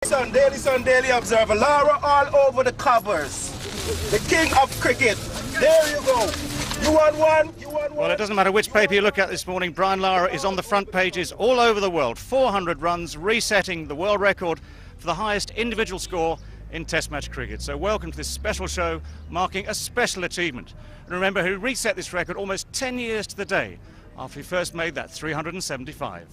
Sun, Daily Observer. Lara all over the covers. The king of cricket. There you go. You want one? You want one? Well, it doesn't matter which paper you look at this morning. Brian Lara is on the front pages all over the world. 400 runs, resetting the world record for the highest individual score in Test match cricket. So welcome to this special show marking a special achievement. And remember, he reset this record almost 10 years to the day after he first made that 375.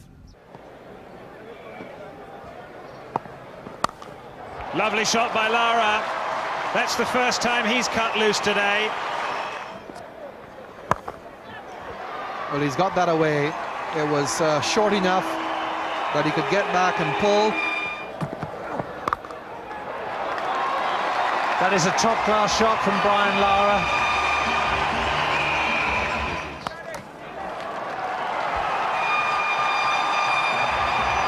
Lovely shot by Lara. That's the first time he's cut loose today. Well, he's got that away. It was short enough that he could get back and pull. That is a top-class shot from Brian Lara.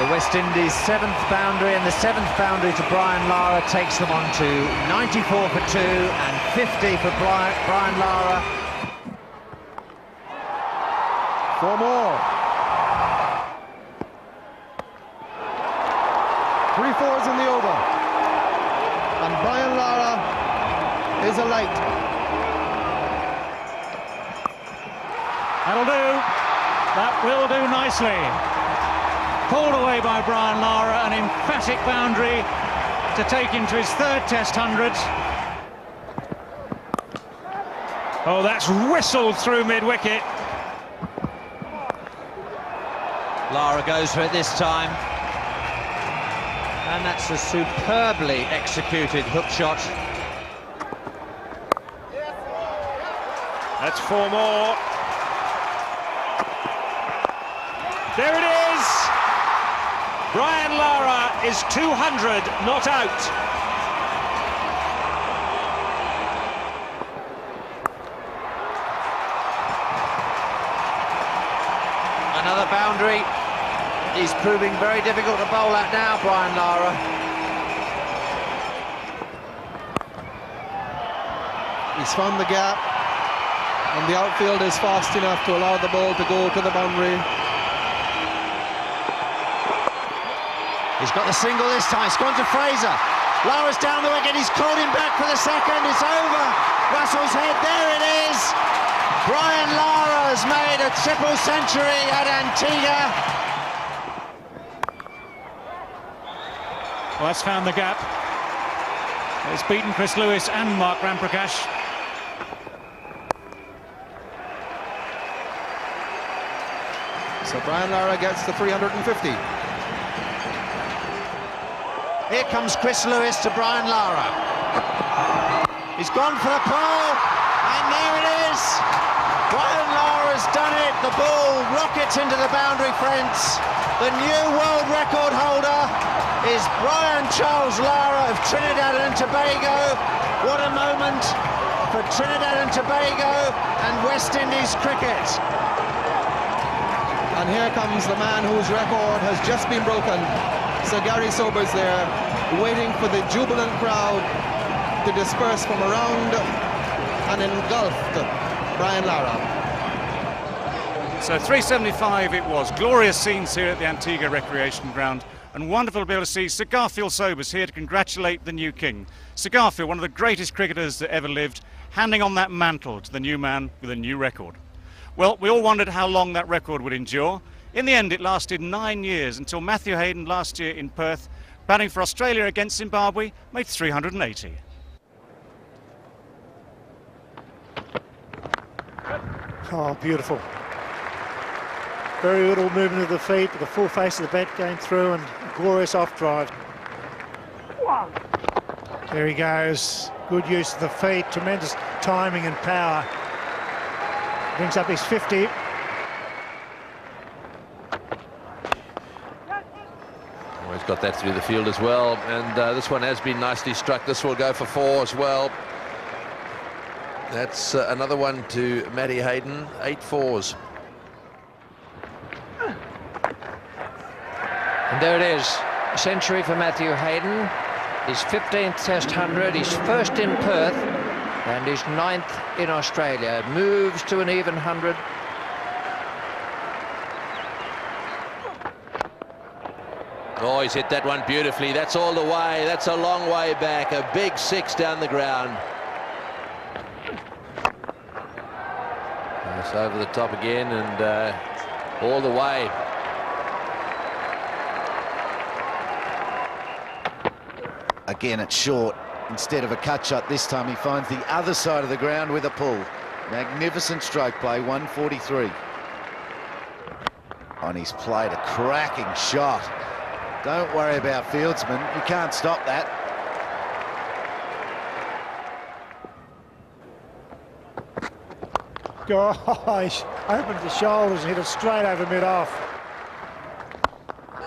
The West Indies' 7th boundary, and the 7th boundary to Brian Lara takes them on to 94 for 2 and 50 for Brian Lara. 4 more. 3 fours in the over. And Brian Lara is a light. That'll do. That will do nicely. Pulled away by Brian Lara, an emphatic boundary to take him to his 3rd Test 100. Oh, that's whistled through mid-wicket. Lara goes for it this time. And that's a superbly executed hook shot. That's 4 more. There it is! Brian Lara is 200 not out. Another boundary. He's proving very difficult to bowl at now, Brian Lara. He's found the gap, and the outfield is fast enough to allow the ball to go to the boundary. He's got the single this time. It's gone to Fraser. Lara's down the wicket. He's called him back for the second. It's over. Russell's head. There it is. Brian Lara has made a triple century at Antigua. Well, that's found the gap. It's beaten Chris Lewis and Mark Ramprakash. So Brian Lara gets the 350. Here comes Chris Lewis to Brian Lara. He's gone for the pull, and there it is. Brian Lara has done it. The ball rockets into the boundary fence. The new world record holder is Brian Charles Lara of Trinidad and Tobago. What a moment for Trinidad and Tobago and West Indies cricket. And here comes the man whose record has just been broken. Sir Gary Sobers there, waiting for the jubilant crowd to disperse from around and engulfed Brian Lara. So 375 it was. Glorious scenes here at the Antigua Recreation Ground, and wonderful to be able to see Sir Garfield Sobers here to congratulate the new king. Sir Garfield, one of the greatest cricketers that ever lived, handing on that mantle to the new man with a new record. Well, we all wondered how long that record would endure. In the end, it lasted 9 years until Matthew Hayden last year in Perth, batting for Australia against Zimbabwe, made 380. Oh, beautiful. Very little movement of the feet, with the full face of the bat going through, and a glorious off drive. There he goes. Good use of the feet, tremendous timing and power. Brings up his 50. He's got that through the field as well, and this one has been nicely struck. This will go for 4 as well. That's another one to Matty Hayden. 8 fours. And there it is, a century for Matthew Hayden, his 15th Test 100, his first in Perth, and his 9th in Australia. Moves to an even 100. Oh, he's hit that one beautifully. That's all the way. That's a long way back. A big 6 down the ground. It's over the top again and all the way. Again, it's short. Instead of a cut shot this time, he finds the other side of the ground with a pull. Magnificent stroke play, 143. And he's played a cracking shot. Don't worry about fieldsman, you can't stop that. Gosh, opened the shoulders and hit it straight over mid-off.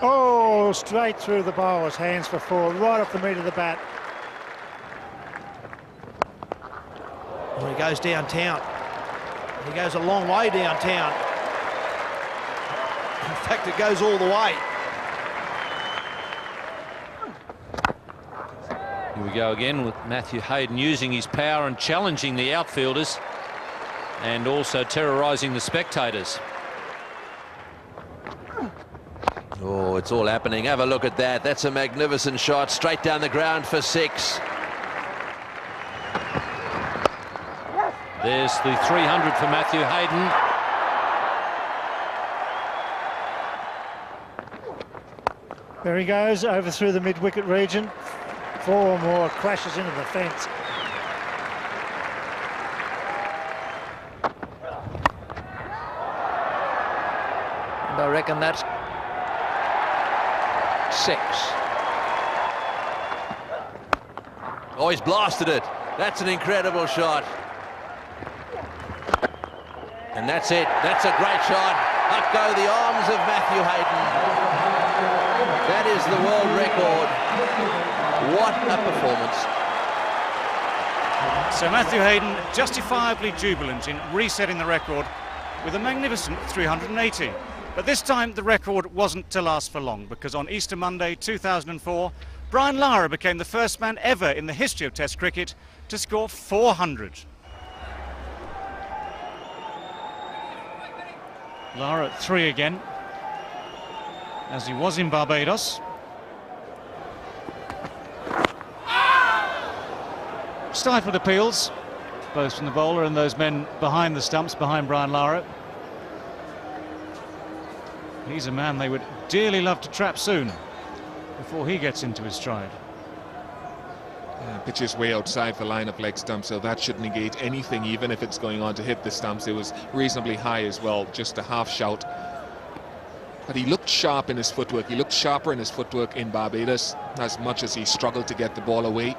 Oh, straight through the bowler's hands for 4, right off the meat of the bat. Well, he goes downtown. He goes a long way downtown. In fact, it goes all the way. Here we go again with Matthew Hayden using his power and challenging the outfielders and also terrorising the spectators. Oh, it's all happening. Have a look at that. That's a magnificent shot. Straight down the ground for 6. There's the 300 for Matthew Hayden. There he goes, over through the mid-wicket region. 4 more crashes into the fence. And I reckon that's 6. Oh, he's blasted it. That's an incredible shot. And that's it. That's a great shot. Up go the arms of Matthew Hayden. That is the world record. What a performance. So Matthew Hayden justifiably jubilant in resetting the record with a magnificent 380. But this time the record wasn't to last for long, because on Easter Monday 2004, Brian Lara became the first man ever in the history of Test cricket to score 400. Lara at 3 again, as he was in Barbados. Stifled appeals, both from the bowler and those men behind the stumps, behind Brian Lara. He's a man they would dearly love to trap soon, before he gets into his stride. Pitch is way outside the line of leg stump, so that should negate anything, even if it's going on to hit the stumps. It was reasonably high as well, just a half shout. But he looked sharp in his footwork. He looked sharper in his footwork in Barbados, as much as he struggled to get the ball away.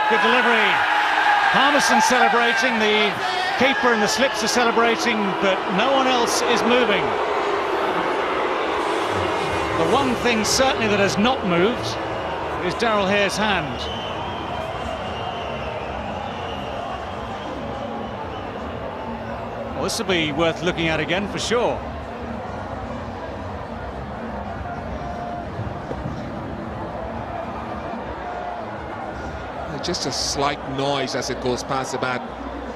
Good delivery. Harmison celebrating, the keeper and the slips are celebrating, but no one else is moving. The one thing certainly that has not moved is Daryl Hare's hand. Well, this will be worth looking at again for sure. Just a slight noise as it goes past the bat,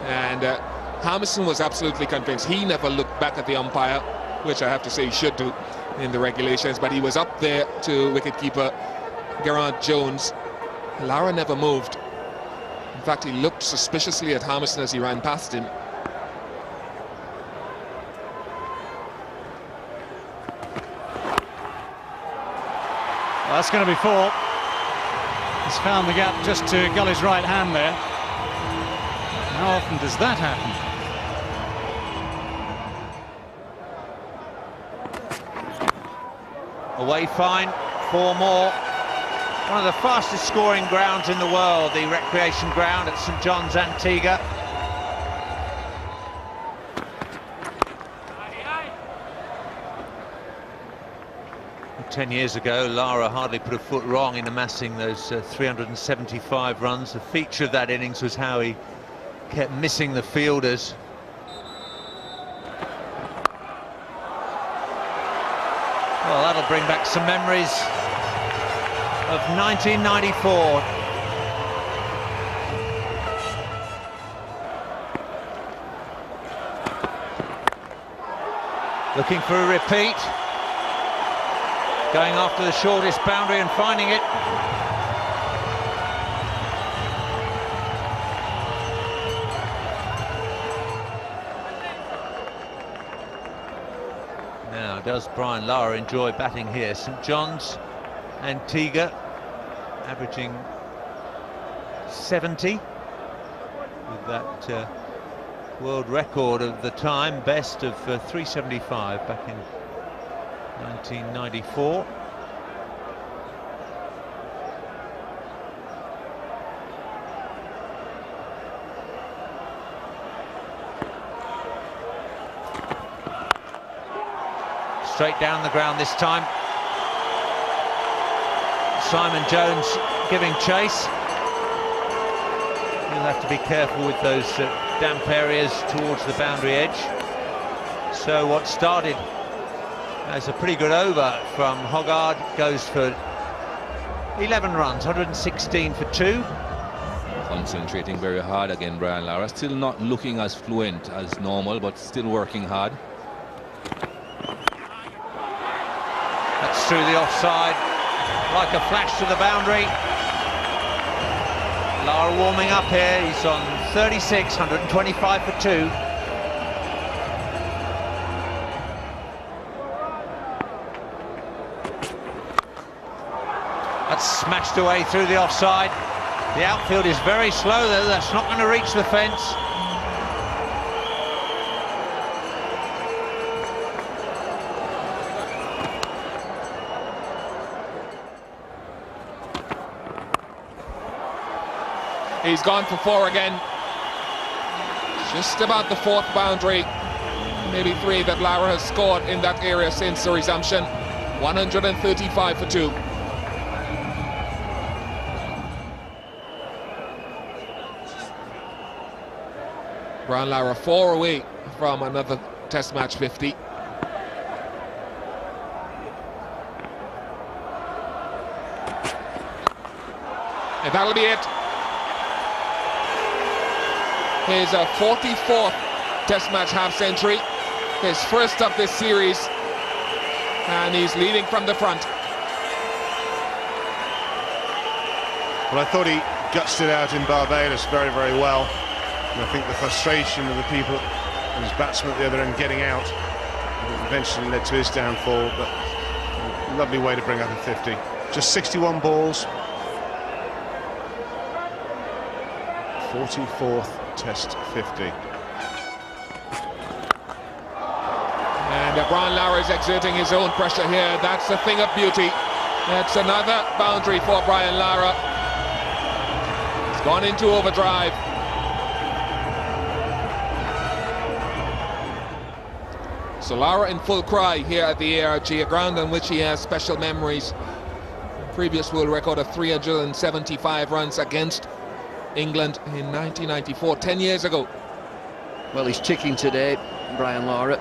and Harmison was absolutely convinced. He never looked back at the umpire, which I have to say he should do in the regulations, but he was up there to wicketkeeper Geraint Jones. Lara never moved. In fact, he looked suspiciously at Harmison as he ran past him. Well, that's going to be 4. He's found the gap just to Gully's right hand there. How often does that happen? Away fine, 4 more. One of the fastest scoring grounds in the world, the recreation ground at St John's, Antigua. Well, 10 years ago, Lara hardly put a foot wrong in amassing those 375 runs. The feature of that innings was how he kept missing the fielders. Well, that'll bring back some memories of 1994. Looking for a repeat. Going after the shortest boundary and finding it. Now, does Brian Lara enjoy batting here? St John's, Antigua, averaging 70 with that world record of the time, best of 375 back in 1994. Straight down the ground this time. Simon Jones giving chase. He'll have to be careful with those damp areas towards the boundary edge. So what started as a pretty good over from Hoggard goes for 11 runs, 116 for 2. Concentrating very hard again, Brian Lara. Still not looking as fluent as normal, but still working hard. That's through the offside, like a flash to the boundary. Lara warming up here. He's on 36, 125 for 2. That's smashed away through the offside. The outfield is very slow though. That's not going to reach the fence. He's gone for 4 again. Just about the 4th boundary, maybe 3 that Lara has scored in that area since the resumption. 135 for 2. Brian Lara 4 away from another Test match 50. And that'll be it. His 44th Test match half-century, his first of this series, and he's leading from the front. Well, I thought he gutsed it out in Barbados very, very well. And I think the frustration of the people and his batsmen at the other end getting out eventually led to his downfall, but a lovely way to bring up a 50. Just 61 balls. 44th Test 50. And Brian Lara is exerting his own pressure here. That's a thing of beauty. That's another boundary for Brian Lara. He's gone into overdrive. So Lara in full cry here at the ARG, a ground on which he has special memories. Previous world record of 375 runs against England in 1994, 10 years ago. Well, he's ticking today, Brian Lara.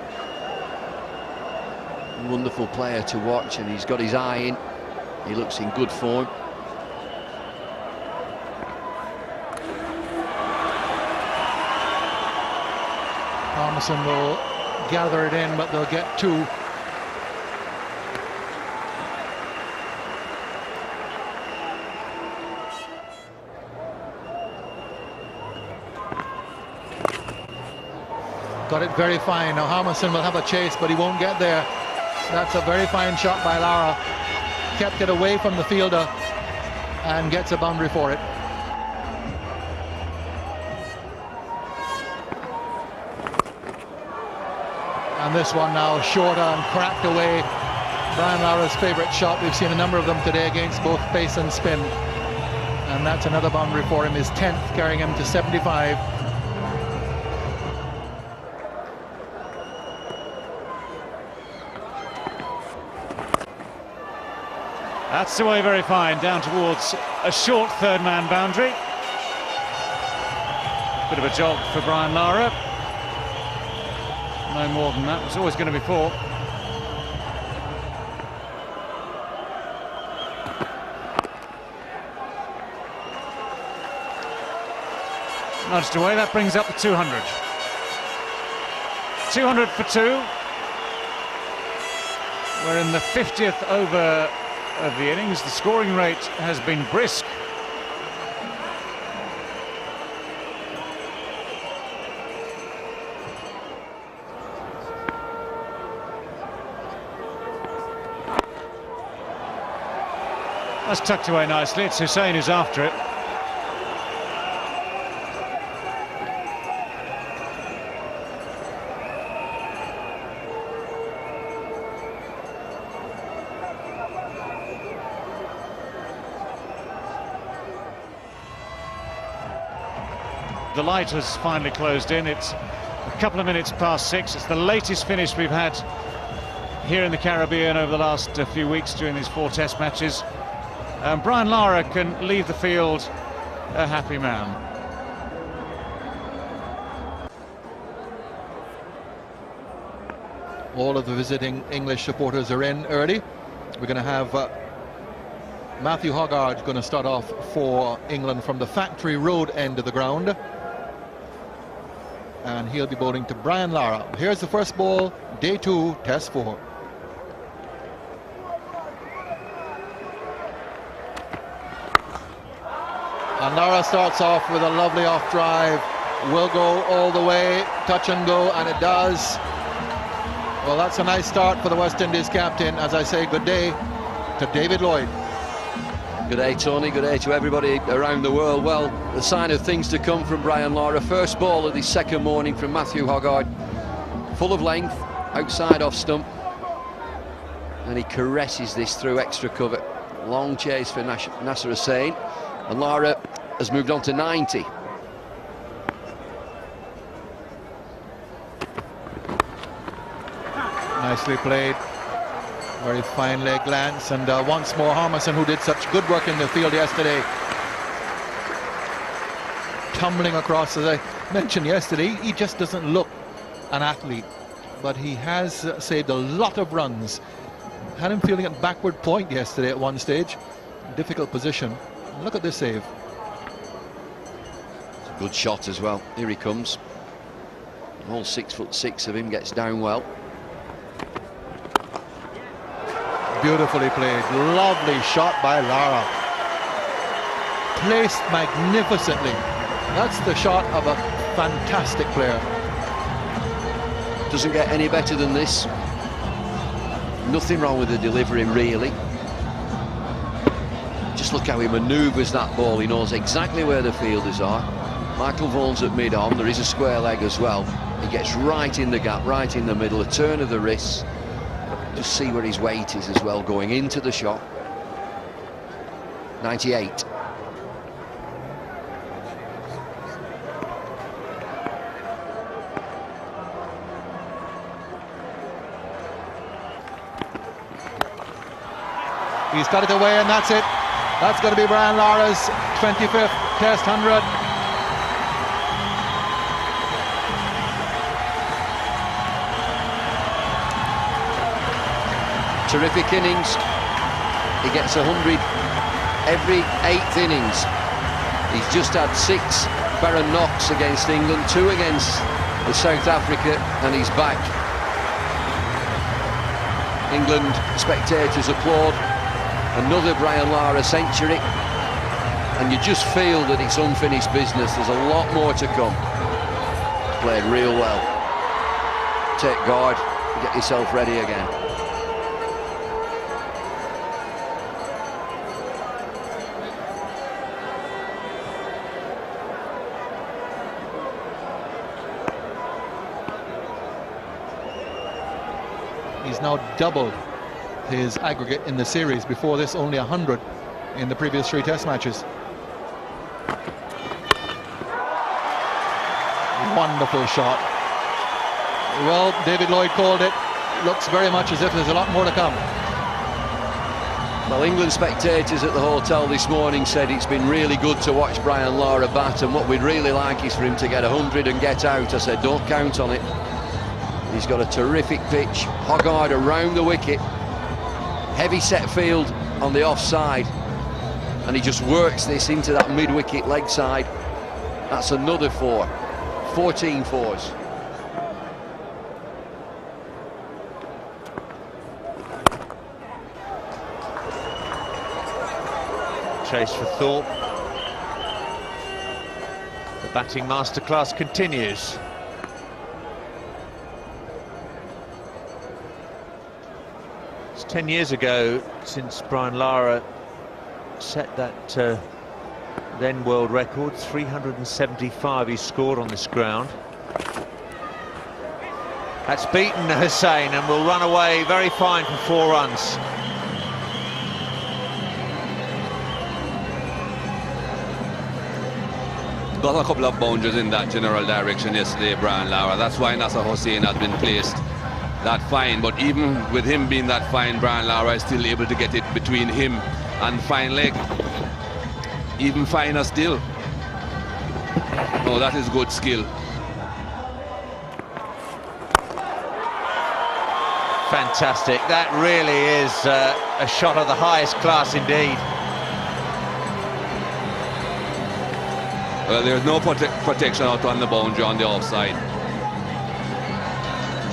Wonderful player to watch, and he's got his eye in. He looks in good form. Harmison will gather it in, but they'll get 2. Got it very fine. Now Harmison will have a chase, but he won't get there. That's a very fine shot by Lara. Kept it away from the fielder and gets a boundary for it. And this one now shorter and cracked away. Brian Lara's favourite shot. We've seen a number of them today against both pace and spin. And that's another boundary for him, his 10th, carrying him to 75. That's away very fine, down towards a short third-man boundary. Bit of a jog for Brian Lara. No more than that, was always going to be 4. Nudged away, that brings up the 200. 200 for 2. We're in the 50th over of the innings. The scoring rate has been brisk. That's tucked away nicely. It's Hussain who's after it. The light has finally closed in. It's a couple of minutes past 6. It's the latest finish we've had here in the Caribbean over the last few weeks during these 4 Test matches. Brian Lara can leave the field a happy man. All of the visiting English supporters are in early. We're going to have Matthew Hoggard going to start off for England from the Factory Road end of the ground. And he'll be bowling to Brian Lara. Here's the first ball, day 2, Test 4. And Lara starts off with a lovely off drive. Will go all the way, touch and go, and it does. Well, that's a nice start for the West Indies captain. As I say, good day to David Lloyd. Good day, Tony. Good day to everybody around the world. Well, the sign of things to come from Brian Lara. First ball of the second morning from Matthew Hoggard. Full of length, outside off stump. And he caresses this through extra cover. Long chase for Nasser Hussain. And Lara has moved on to 90. Nicely played. Very fine leg glance, and once more Harmison, who did such good work in the field yesterday, tumbling across. As I mentioned yesterday, he just doesn't look an athlete, but he has saved a lot of runs. Had him fielding at backward point yesterday at one stage. Difficult position. Look at this save. It's a good shot as well. Here he comes. All 6'6" of him gets down well. Beautifully played. Lovely shot by Lara. Placed magnificently. That's the shot of a fantastic player. Doesn't get any better than this. Nothing wrong with the delivery, really. Just look how he manoeuvres that ball. He knows exactly where the fielders are. Michael Vaughan's at mid-on. There is a square leg as well. He gets right in the gap, right in the middle. A turn of the wrists. Just see where his weight is as well, going into the shot. 98. He's got it away, and that's it. That's going to be Brian Lara's 25th Test 100. Terrific innings. He gets 100 every 8th innings. He's just had 6 barren knocks against England, 2 against the South Africa, and he's back. England spectators applaud. Another Brian Lara century, and you just feel that it's unfinished business. There's a lot more to come. Played real well. Take guard, get yourself ready again. He's now doubled his aggregate in the series. Before this, only 100 in the previous 3 Test matches. Wonderful shot. Well, David Lloyd called it. Looks very much as if there's a lot more to come. Well, England spectators at the hotel this morning said it's been really good to watch Brian Lara bat, and what we'd really like is for him to get 100 and get out. I said, don't count on it. He's got a terrific pitch. Hoggard around the wicket. Heavy set field on the offside, and he just works this into that mid-wicket leg side. That's another 4. 14 fours. chase for Thorpe. The batting masterclass continues. It's 10 years ago since Brian Lara set that then world record. 375 he scored on this ground. That's beaten Hussain and will run away very fine for 4 runs. Got a couple of boundaries in that general direction yesterday, Brian Lara. That's why Nasser Hussain has been placed that fine. But even with him being that fine, Brian Lara is still able to get it between him and fine leg. Even finer still. Oh, that is good skill. Fantastic. That really is a shot of the highest class indeed. Well, there's no protection out on the boundary on the offside.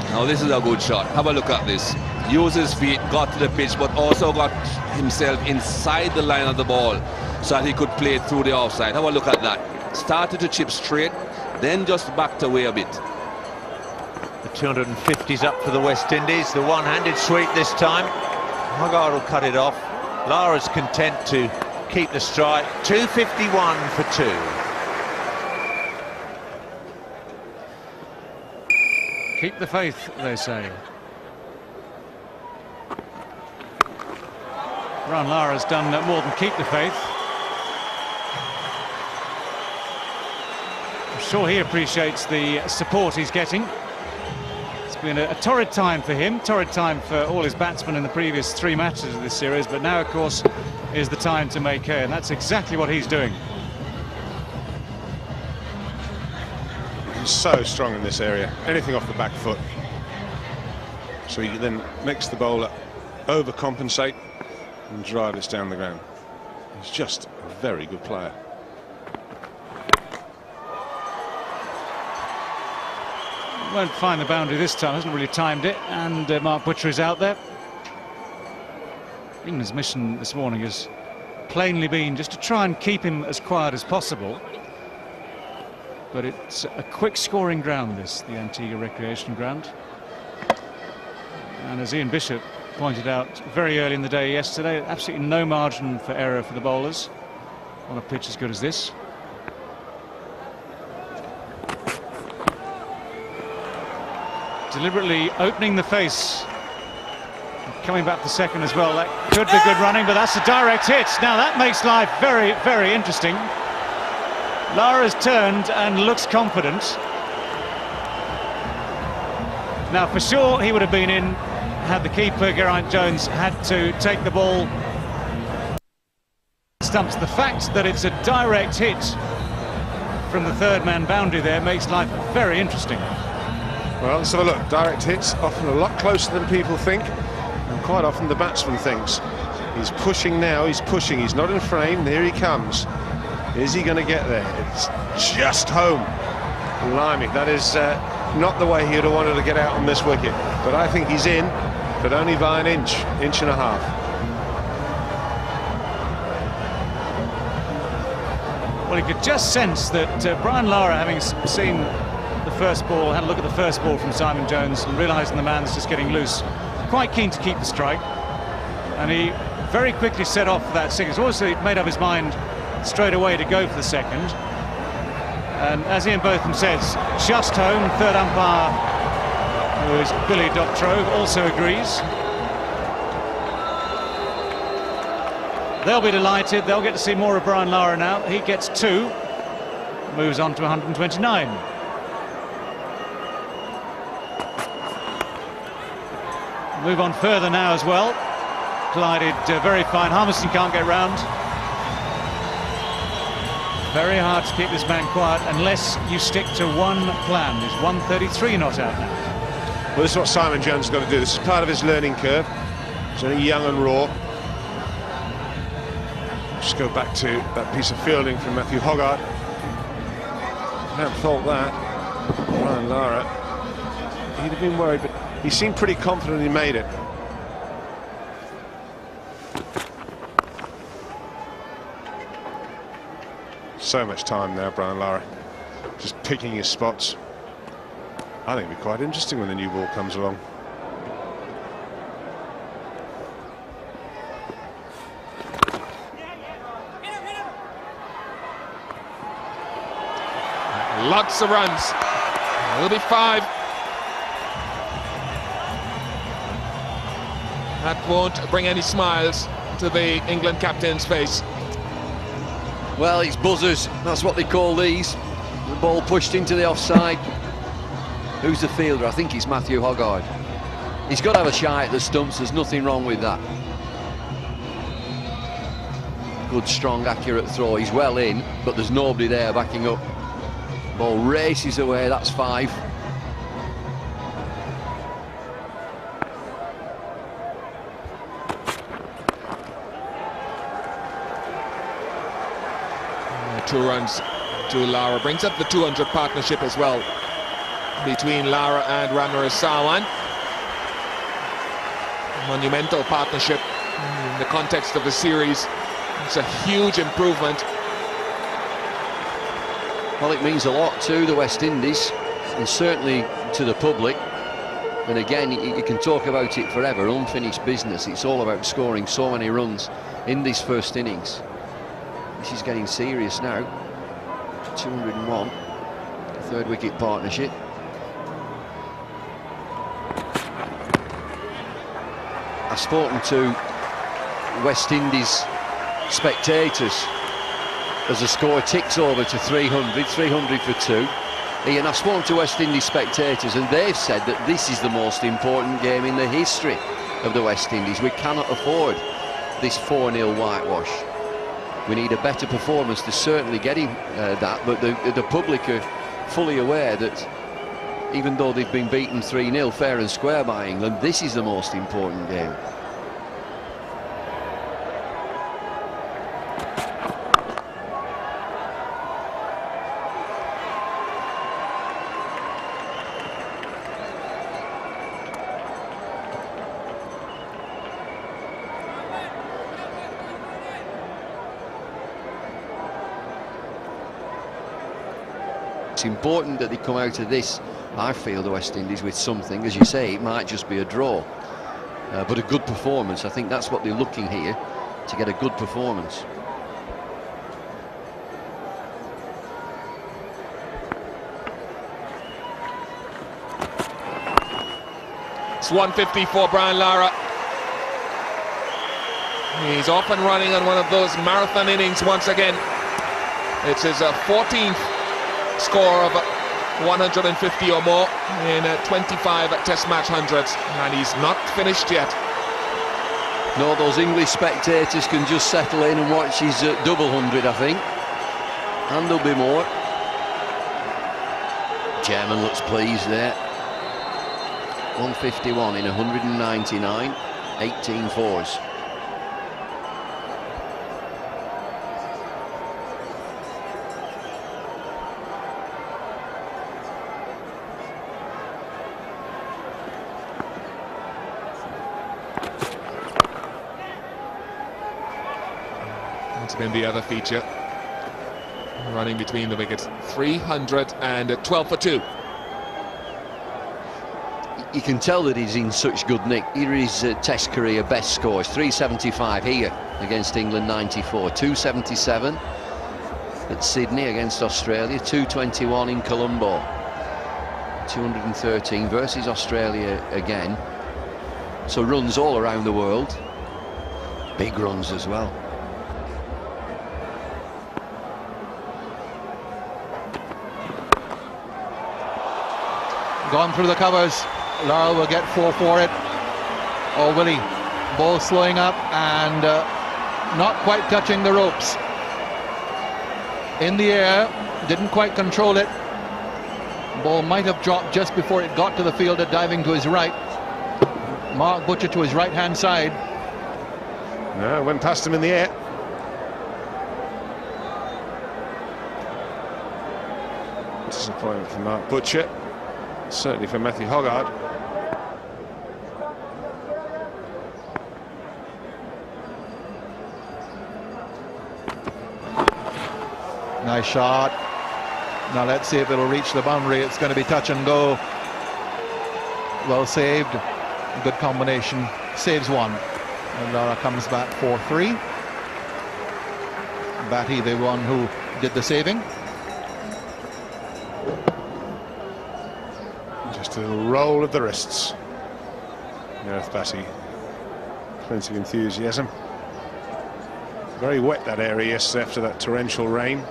Now this is a good shot. Have a look at this. Used his feet, got to the pitch, but also got himself inside the line of the ball so that he could play it through the offside. Have a look at that. Started to chip straight, then just backed away a bit. The 250's up for the West Indies. The one-handed sweep this time. Hoggard will cut it off. Lara's content to keep the strike. 251 for 2. Keep the faith, they say. Brian Lara's done more than keep the faith. I'm sure he appreciates the support he's getting. It's been a torrid time for him, torrid time for all his batsmen in the previous 3 matches of this series, but now, of course, is the time to make hay, and that's exactly what he's doing. He's so strong in this area, anything off the back foot. So he then makes the bowler overcompensate and drive this down the ground. He's just a very good player. Won't find the boundary this time, hasn't really timed it, and Mark Butcher is out there. England's mission this morning has plainly been just to try and keep him as quiet as possible. But it's a quick scoring ground, this, the Antigua Recreation Ground. And as Ian Bishop pointed out very early in the day yesterday, absolutely no margin for error for the bowlers on a pitch as good as this. Deliberately opening the face. Coming back for second as well. That could be good running, but that's a direct hit. Now that makes life very, very interesting. Lara's turned and looks confident. Now, for sure, he would have been in had the keeper, Geraint Jones, had to take the ball. Stumps. The fact that it's a direct hit from the third man boundary there makes life very interesting. Well, let's have a look. Direct hits often a lot closer than people think, and quite often the batsman thinks. He's pushing now, he's pushing, he's not in frame, here he comes. Is he going to get there? It's just home. Blimey, that is not the way he would have wanted to get out on this wicket. But I think he's in, but only by an inch and a half. Well, he could just sense that Brian Lara, having seen the first ball, had a look at the first ball from Simon Jones and realising the man's just getting loose, quite keen to keep the strike. And he very quickly set off for that second. He's also made up his mind straight away to go for the second. And as Ian Botham says, just home. Third umpire, who is Billy Doctrove, also agrees. They'll be delighted. They'll get to see more of Brian Lara now. He gets 2, moves on to 129. Move on further now as well. Glided very fine. Harmison can't get round. Very hard to keep this man quiet unless you stick to one plan. Is 133 not out now? Well, this is what Simon Jones has got to do. This is part of his learning curve. He's only young and raw. Just go back to that piece of fielding from Matthew Hoggard. Can't fault that. Brian Lara, he'd have been worried, but he seemed pretty confident he made it. So much time now, Brian Lara, just picking his spots. I think it'll be quite interesting when the new ball comes along. Lots of runs. It'll be 5. That won't bring any smiles to the England captain's face. Well, it's buzzers. That's what they call these. The ball pushed into the offside. Who's the fielder? I think it's Matthew Hoggard. He's got to have a shy at the stumps. There's nothing wrong with that. Good, strong, accurate throw. He's well in, but there's nobody there backing up. Ball races away. That's 5. Two runs to Lara. Brings up the 200 partnership as well between Lara and Ramires Sarwan. Monumental partnership in the context of the series. It's a huge improvement. Well, it means a lot to the West Indies and certainly to the public. And again, you can talk about it forever, unfinished business. It's all about scoring so many runs in this first innings. This is getting serious now. 201, third wicket partnership. I've spoken to West Indies spectators as the score ticks over to 300 for 2. Ian, I've spoken to West Indies spectators and they've said that this is the most important game in the history of the West Indies. We cannot afford this 4-0 whitewash. We need a better performance to certainly get him that, but the public are fully aware that even though they've been beaten 3-0 fair and square by England, this is the most important game. It's important that they come out of this, I feel, the West Indies, with something. As you say, it might just be a draw, but a good performance. I think that's what they're looking here, to get a good performance. It's 150 for Brian Lara. He's off and running on one of those marathon innings once again. It's his 14th score of 150 or more in 25 test match hundreds, and he's not finished yet. No, those English spectators can just settle in and watch his double 100, I think, and there'll be more. Chairman looks pleased there. 151 in 199, 18 fours. Been the other feature, running between the wickets. 312 for 2. You can tell that he's in such good nick. Here is Test career best scores. 375 here against England, 94. 277 at Sydney against Australia. 221 in Colombo. 213 versus Australia again. So runs all around the world. Big runs as well. Gone through the covers. Lara will get 4 for it. Oh, will he? Ball slowing up and not quite touching the ropes. In the air, didn't quite control it. Ball might have dropped just before it got to the fielder diving to his right. Mark Butcher to his right-hand side. No, went past him in the air. Disappointment for Mark Butcher. Certainly for Matthew Hoggard. Nice shot. Now let's see if it'll reach the boundary. It's going to be touch and go. Well saved. Good combination. Saves one. And Lara comes back 4-3. Batty, the one who did the saving. Just a little roll of the wrists. Gareth Batty. Plenty of enthusiasm. Very wet that area yesterday after that torrential rain.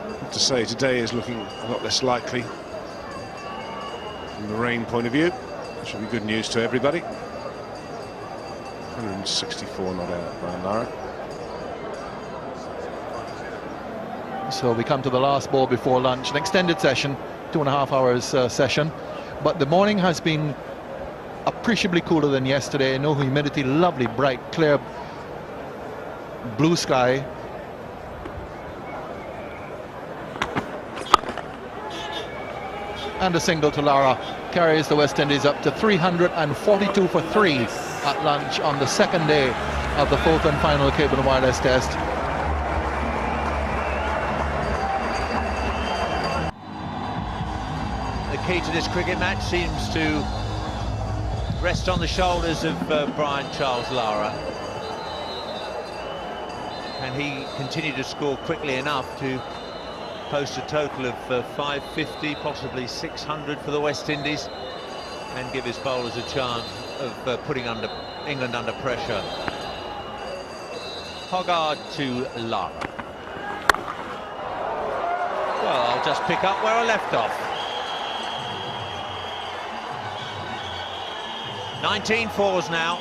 I have to say today is looking a lot less likely from the rain point of view. Should be good news to everybody. 164 not out, Brian Lara. So we come to the last ball before lunch, an extended session, 2.5 hours session, but the morning has been appreciably cooler than yesterday. No humidity, lovely, bright, clear blue sky. And a single to Lara carries the West Indies up to 342 for 3 at lunch on the second day of the fourth and final Cable and Wireless Test. The key to this cricket match seems to rest on the shoulders of Brian Charles Lara. And he continued to score quickly enough to post a total of 550, possibly 600 for the West Indies, and give his bowlers a chance of putting England under pressure. Hoggard to Lara. Well, I'll just pick up where I left off. 19 fours now.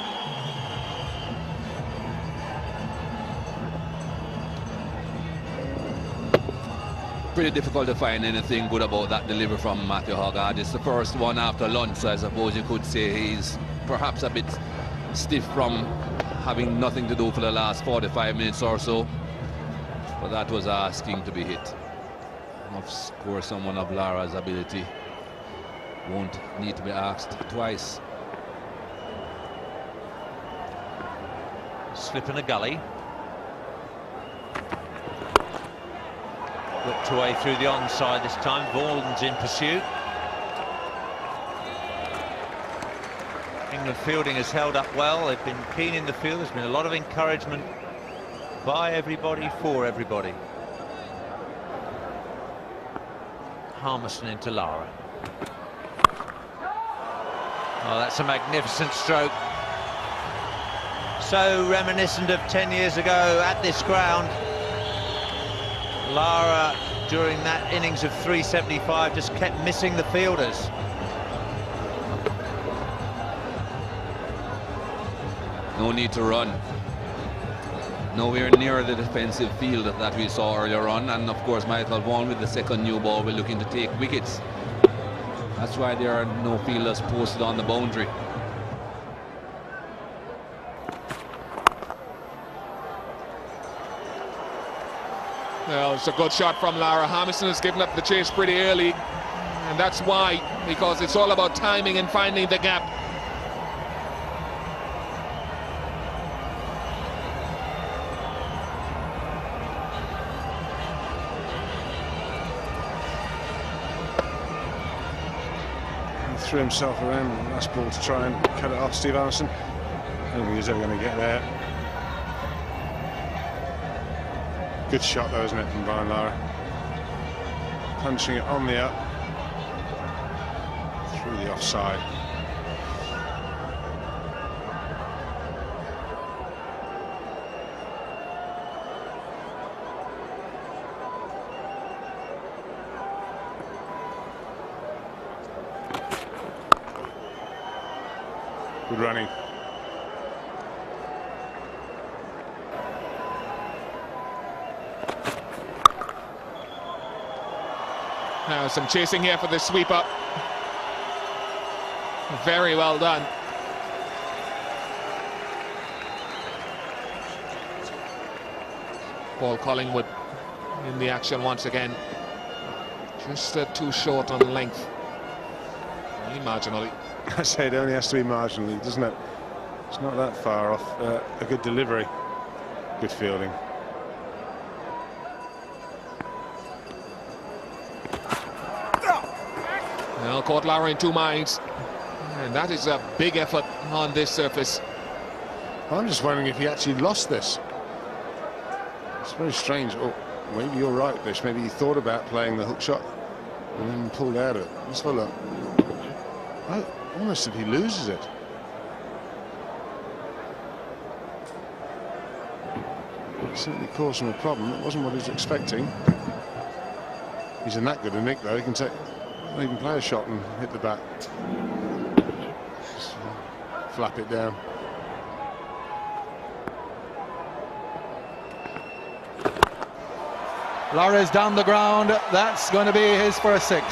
Pretty difficult to find anything good about that delivery from Matthew Hoggard. It's the first one after lunch, so I suppose you could say he's perhaps a bit stiff from having nothing to do for the last 45 minutes or so. But that was asking to be hit. Of course, someone of Lara's ability won't need to be asked twice. Slip in a gully. Whipped away through the onside this time. Vaughan's in pursuit. England fielding has held up well. They've been keen in the field. There's been a lot of encouragement by everybody, for everybody. Harmison into Lara. Oh, that's a magnificent stroke. So reminiscent of 10 years ago at this ground. Lara, during that innings of 375, just kept missing the fielders. No need to run. Nowhere near the defensive field that we saw earlier on, and of course Michael Vaughan with the second new ball will looking to take wickets. That's why there are no fielders posted on the boundary. Well, it's a good shot from Lara. Harmison has given up the chase pretty early, and that's why, because it's all about timing and finding the gap. He threw himself around the last ball to try and cut it off Steve Harmison. I don't think he was ever going to get there. Good shot though, isn't it, from Brian Lara? Punching it on the up, through the offside. Good running. Now some chasing here for the sweep up. Very well done. Paul Collingwood in the action once again. Just too short on length. Only marginally. I say it only has to be marginally, doesn't it? It's not that far off. A good delivery. Good fielding. Now caught Lara in 2 minds, and that is a big effort on this surface. I'm just wondering if he actually lost this. It's very strange. Oh, maybe you're right, Bish. Maybe he thought about playing the hook shot and then pulled out of it. Let's have a look. Oh, almost if he loses it. It certainly caused him a problem. It wasn't what he was expecting. He's in that good a nick, though. He can even play a shot and hit the bat. Just flap it down. Lara's down the ground. That's going to be his first 6.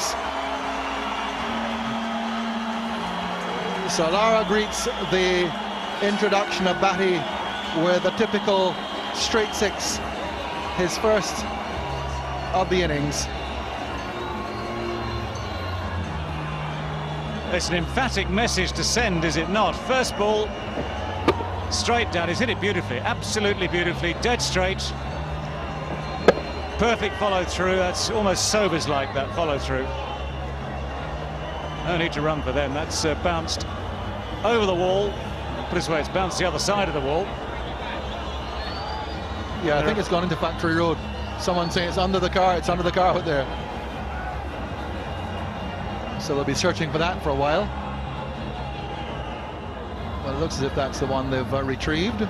So Lara greets the introduction of Batty with a typical straight 6, his first of the innings. It's an emphatic message to send, is it not? First ball, straight down. He's hit it beautifully, absolutely beautifully, dead straight. Perfect follow through. That's almost Sobers like, that follow through. No need to run for them. That's bounced over the wall. Put it this way, it's bounced the other side of the wall. Yeah, I think it's gone into Factory Road. Someone's saying it's under the car. It's under the car out there. So they'll be searching for that for a while. Well, it looks as if that's the one they've retrieved.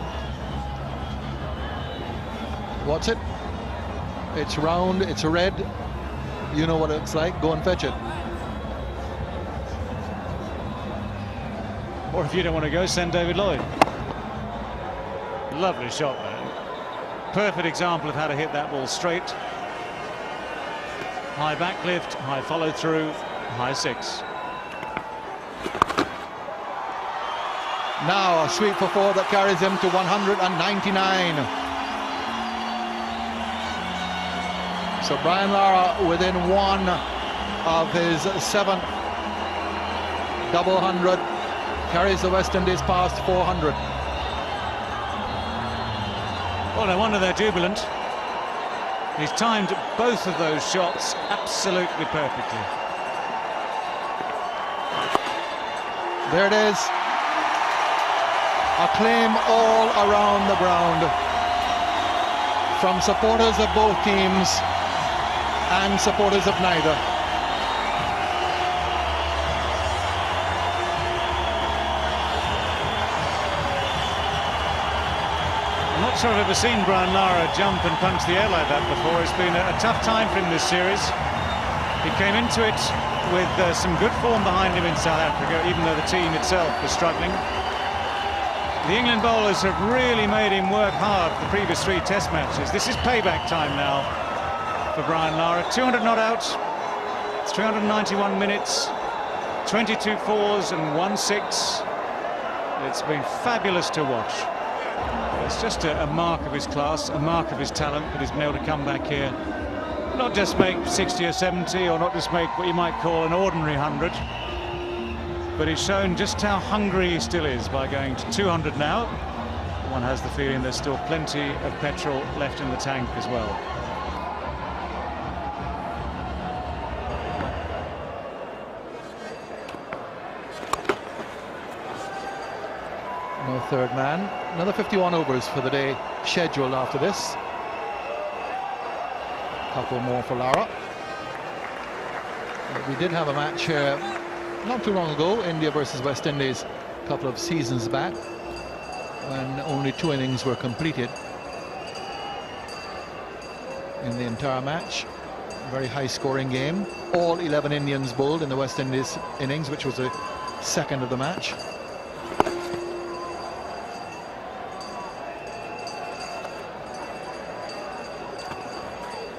What's it? It's round, it's red. You know what it looks like. Go and fetch it. Or if you don't want to go, send David Lloyd. Lovely shot there. Perfect example of how to hit that ball straight. High backlift, high follow through, high 6. Now a sweep for 4 that carries him to 199. So Brian Lara within 1 of his 7th double 100, carries the West Indies past 400. Well, no wonder they're jubilant. He's timed both of those shots absolutely perfectly. There it is. Acclaim all around the ground from supporters of both teams and supporters of neither. I'm not sure I've ever seen Brian Lara jump and punch the air like that before. It's been a tough time for him this series. He came into it with some good form behind him in South Africa, even though the team itself was struggling. The England bowlers have really made him work hard for the previous 3 test matches. This is payback time now for Brian Lara. 200 not out, 391 minutes, 22 4s and 1 6. It's been fabulous to watch. It's just a mark of his class, a mark of his talent that he's been able to come back here. Not just make 60 or 70, or not just make what you might call an ordinary 100, but he's shown just how hungry he still is by going to 200 now. One has the feeling there's still plenty of petrol left in the tank as well. No third man. Another 51 overs for the day scheduled after this. A couple more for Lara. We did have a match here not too long ago, India versus West Indies, a couple of seasons back, when only 2 innings were completed in the entire match. Very high scoring game. All 11 Indians bowled in the West Indies innings, which was the second of the match.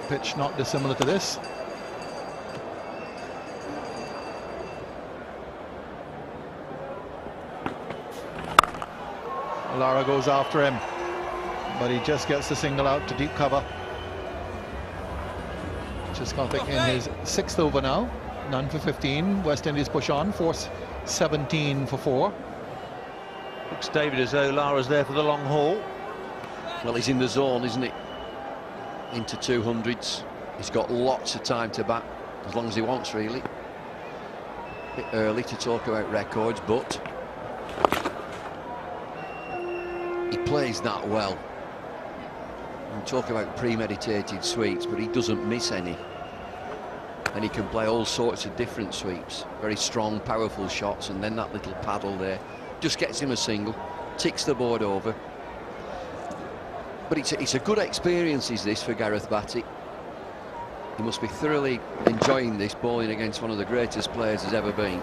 Pitch not dissimilar to this. Lara goes after him, but he just gets the single out to deep cover. Chiscotic in his 6th over now, none for 15. West Indies push on, force 17 for 4. Looks, David, as though Lara's there for the long haul. Well, he's in the zone, isn't he? Into 200s. He's got lots of time to bat, as long as he wants, really. A bit early to talk about records, but he plays that well. We talk about premeditated sweeps, but he doesn't miss any. And he can play all sorts of different sweeps. Very strong, powerful shots, and then that little paddle there just gets him a single, ticks the board over. But it's a good experience, is this, for Gareth Batty. He must be thoroughly enjoying this, bowling against one of the greatest players there's ever been.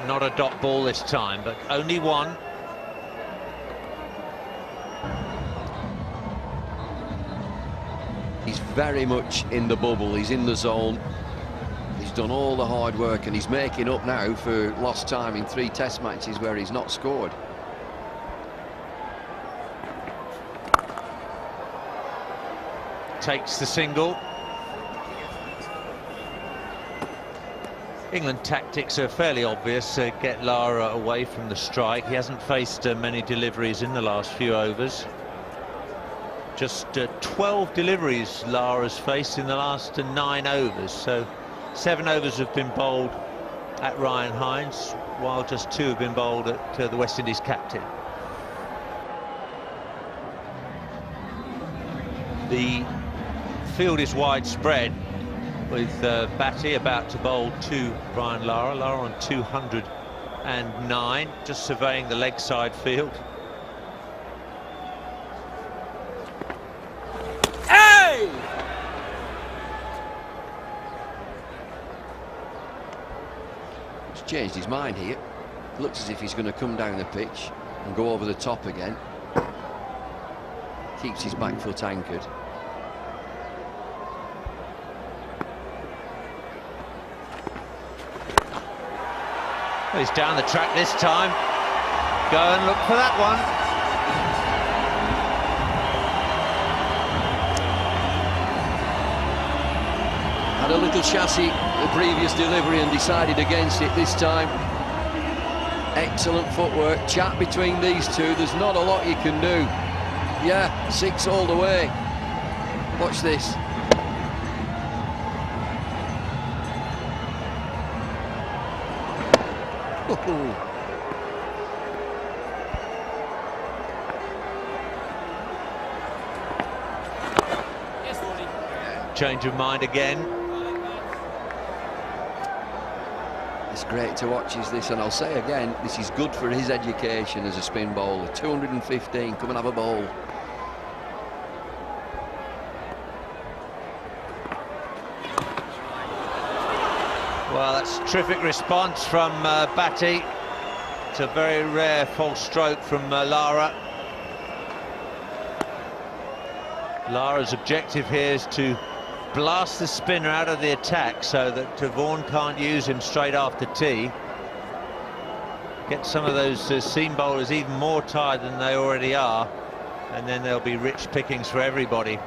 Not a dot ball this time, but only one. He's very much in the bubble, he's in the zone. He's done all the hard work and he's making up now for lost time in 3 test matches where he's not scored. Takes the single. England tactics are fairly obvious. Get Lara away from the strike. He hasn't faced many deliveries in the last few overs. Just 12 deliveries Lara's faced in the last 9 overs. So 7 overs have been bowled at Ryan Hines, while just 2 have been bowled at the West Indies captain. The field is widespread, with Batty about to bowl to Brian Lara. Lara on 209, just surveying the leg side field. Hey! He's changed his mind here. Looks as if he's going to come down the pitch and go over the top again. Keeps his back foot anchored. Well, he's down the track this time. Go and look for that one. Had a little chassis the previous delivery and decided against it this time. Excellent footwork, chat between these two. There's not a lot you can do. Yeah, 6 all the way. Watch this. Change of mind again. It's great to watch, is this, and I'll say again, this is good for his education as a spin bowler. 215, come and have a bowl. Well, that's a terrific response from Batty. It's a very rare false stroke from Lara. Lara's objective here is to blast the spinner out of the attack so that Vaughan can't use him straight after tea. Get some of those seam bowlers even more tired than they already are, and then there'll be rich pickings for everybody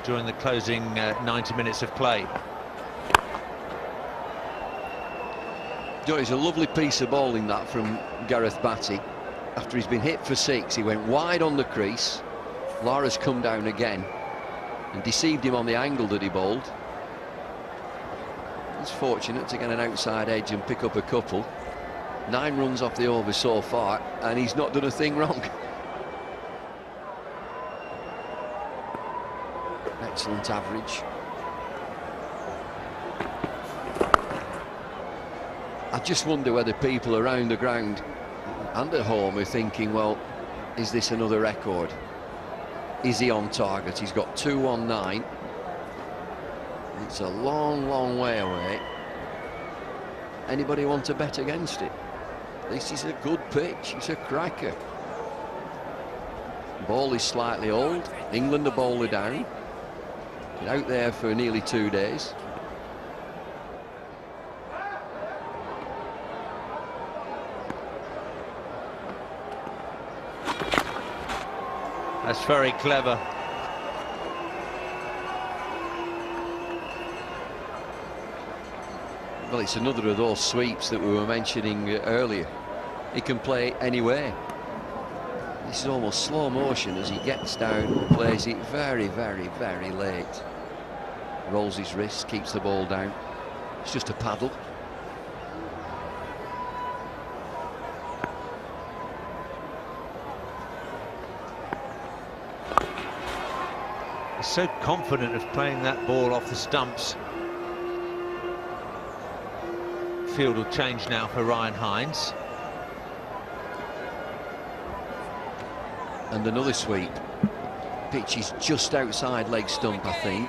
during the closing 90 minutes of play. It's a lovely piece of bowling that from Gareth Batty. After he's been hit for 6, he went wide on the crease. Lara's come down again and deceived him on the angle that he bowled. He's fortunate to get an outside edge and pick up a couple. 9 runs off the over so far, and he's not done a thing wrong. Excellent average. I just wonder whether people around the ground and at home are thinking, well, is this another record? Is he on target? He's got 219. It's a long, long way away. Anybody want to bet against it? This is a good pitch. It's a cracker. Ball is slightly old. England are bowler down. Been out there for nearly 2 days. That's very clever. Well, it's another of those sweeps that we were mentioning earlier. He can play anywhere. This is almost slow motion as he gets down and plays it very, very, very late. rolls his wrist, keeps the ball down. It's just a paddle. He's so confident of playing that ball off the stumps. Field will change now for Ryan Hines. And another sweep. Pitch is just outside leg stump, I think.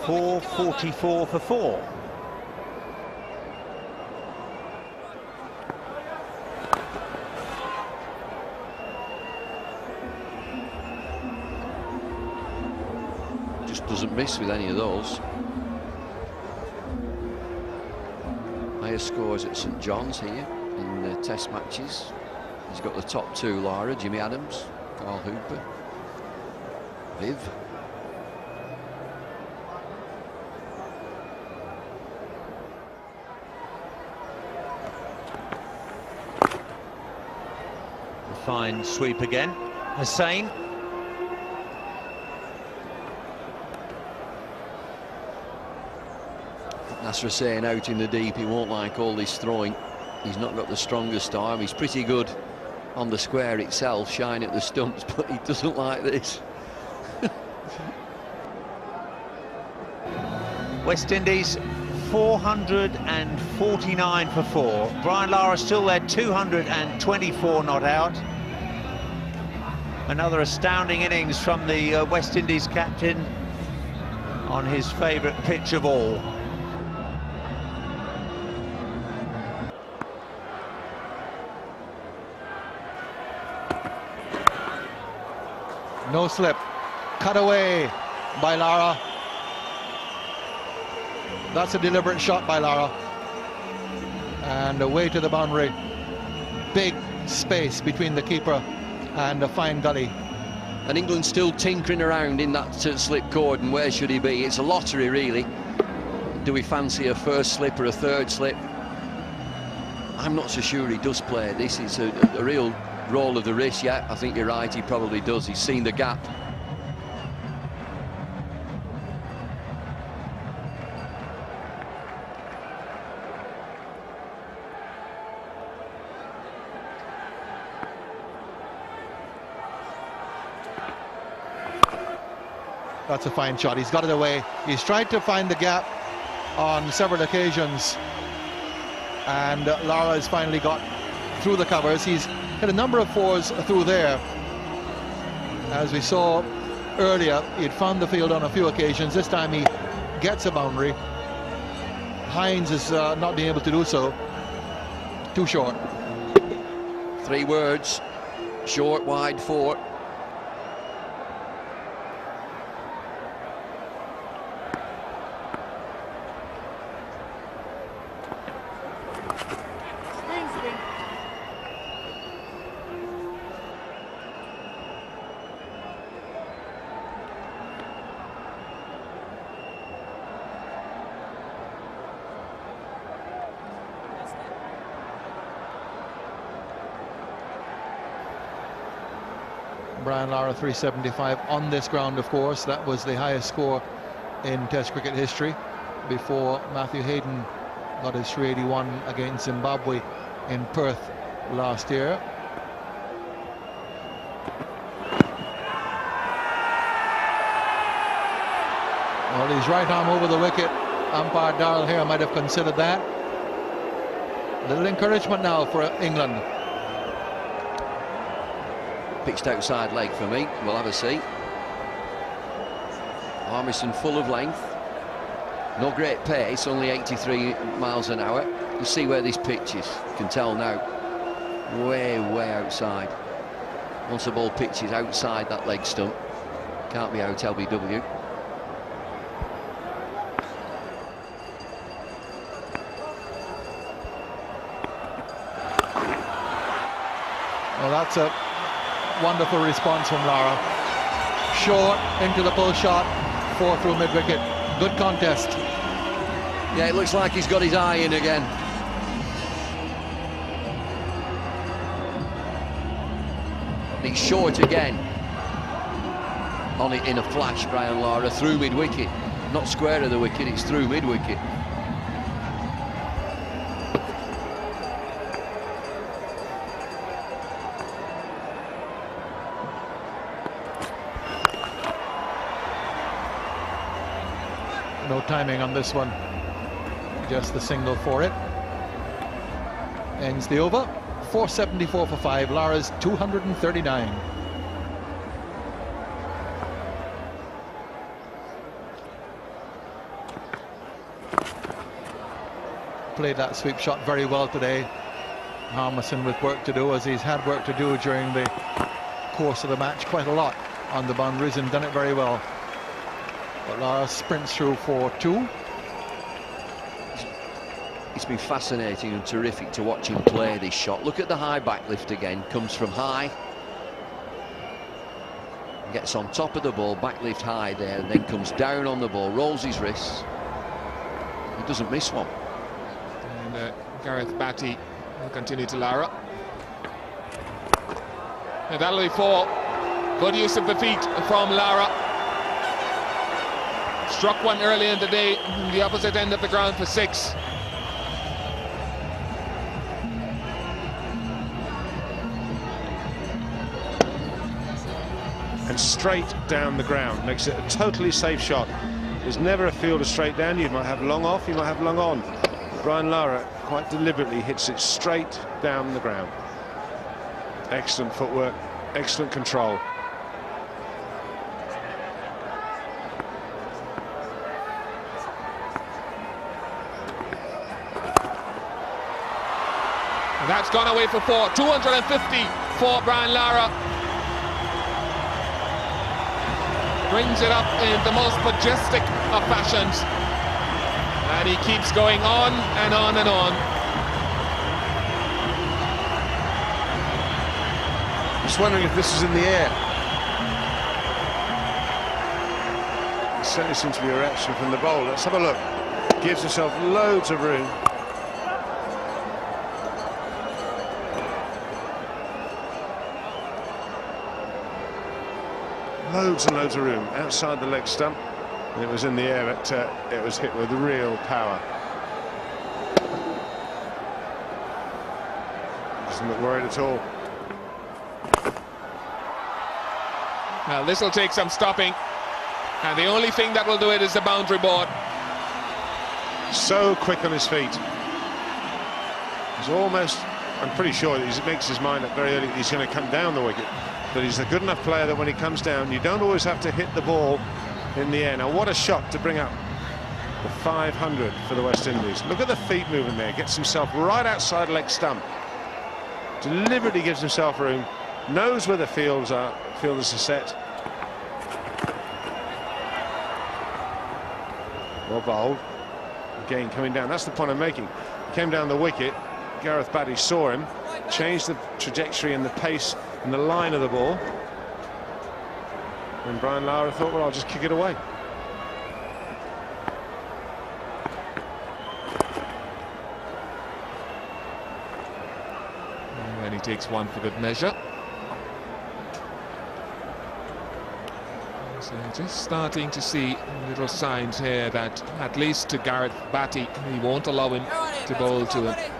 4:44 for 4. Just doesn't miss with any of those. Highest scores at St John's here in the test matches. He's got the top two, Lara, Jimmy Adams, Carl Hooper, Viv. A fine sweep again. Hussain. Nasser saying out in the deep, he won't like all this throwing. He's not got the strongest arm. He's pretty good on the square itself, shying at the stumps, but he doesn't like this. West Indies 449 for 4. Brian Lara still there, 224 not out. Another astounding innings from the West Indies captain on his favourite pitch of all. No slip. Cut away by Lara. That's a deliberate shot by Lara. And away to the boundary. Big space between the keeper and a fine gully. And England still tinkering around in that slip cordon. Where should he be? It's a lottery, really. Do we fancy a first slip or a third slip? I'm not so sure he does play this. It's a real roll of the wrist. Yeah, I think you're right, he probably does. He's seen the gap. That's a fine shot. He's got it away. He's tried to find the gap on several occasions, and Lara has finally got through the covers. He's hit a number of fours through there. As we saw earlier, he'd found the field on a few occasions. This time he gets a boundary. Hines is not being able to do so. Too short. 3 words: short, wide, 4. Brian Lara 375 on this ground, of course. That was the highest score in Test cricket history before Matthew Hayden got his 381 against Zimbabwe in Perth last year. Well, his right arm over the wicket. Umpire Darrell Hare might have considered that. Little encouragement now for England. Pitched outside leg for me. We'll have a see. Armisen full of length. No great pace, only 83 miles an hour. You see where this pitch is. You can tell now. Way outside. Once the ball pitches outside that leg stump, can't be out LBW. Well, that's a wonderful response from Lara. Short into the pull shot, 4 through mid-wicket. Good contest. Yeah, it looks like he's got his eye in again. He's short again. on it in a flash, Brian Lara, through mid-wicket. Not square of the wicket, it's through mid-wicket. No timing on this one, just the single for it. Ends the over. 474 for 5. Lara's 239. Played that sweep shot very well today. Harmison with work to do, as he's had work to do during the course of the match, quite a lot on the boundaries, and done it very well. But Lara sprints through for 2. It's been fascinating and terrific to watch him play this shot. Look at the high back lift again. Comes from high, gets on top of the ball, back lift high there, and then comes down on the ball, rolls his wrists. He doesn't miss one. And Gareth Batty will continue to Lara. And that'll be 4. Good use of the feet from Lara. Struck one early in the day in the opposite end of the ground for 6. And straight down the ground, makes it a totally safe shot. There's never a fielder straight down. You might have long off, you might have long on. Brian Lara quite deliberately hits it straight down the ground. Excellent footwork, excellent control. And that's gone away for 4. 250 for Brian Lara. Brings it up in the most majestic of fashions. And he keeps going on and on and on. Just wondering if this is in the air. There certainly seems to be a reaction from the bowler. Let's have a look. Gives himself loads of room. Loads and loads of room outside the leg stump, and it was in the air, but it was hit with real power. Doesn't look worried at all. Now this will take some stopping, and the only thing that will do it is the boundary board. So quick on his feet. He's almost, I'm pretty sure that he makes his mind up very early that he's going to come down the wicket. But he's a good enough player that when he comes down, you don't always have to hit the ball in the air. Now, what a shot to bring up the 500 for the West Indies. Look at the feet moving there. Gets himself right outside leg stump. Deliberately gives himself room. Knows where the fielders are set. Well bowled. Again, coming down. That's the point I'm making. He came down the wicket. Gareth Batty saw him, changed the trajectory and the pace and the line of the ball, and Brian Lara thought, well, I'll just kick it away. And then he takes one for good measure. So just starting to see little signs here that, at least to Gareth Batty, he won't allow him to bowl to him.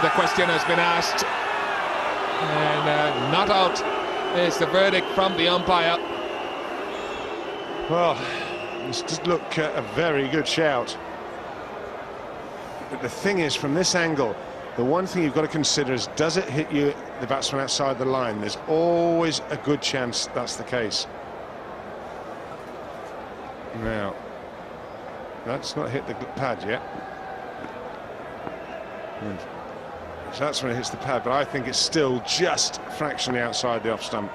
The question has been asked, and not out is the verdict from the umpire. Well, this does look a very good shout. But the thing is, from this angle, the one thing you've got to consider is, does it hit you, the batsman outside the line? There's always a good chance that's the case. Now, that's not hit the pad yet. So that's when it hits the pad, but I think it's still just fractionally outside the off stump.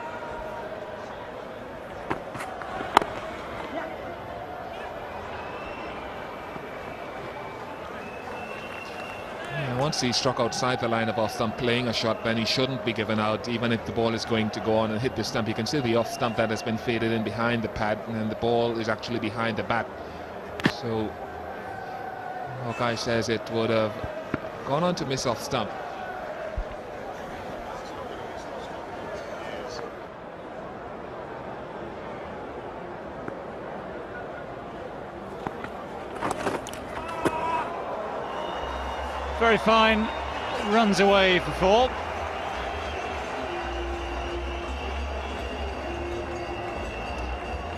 once he struck outside the line of off stump playing a shot, then he shouldn't be given out, even if the ball is going to go on and hit the stump. You can see the off stump that has been faded in behind the pad, and then the ball is actually behind the bat. So Hawkeye says it would have gone on to miss off stump. Very fine, runs away for 4.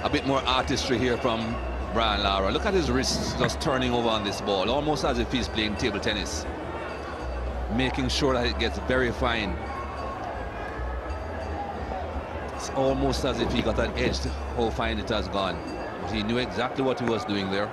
A bit more artistry here from Brian Lara. Look at his wrists just turning over on this ball, almost as if he's playing table tennis. Making sure that it gets very fine. It's almost as if he got an edge to how fine it has gone. But he knew exactly what he was doing there.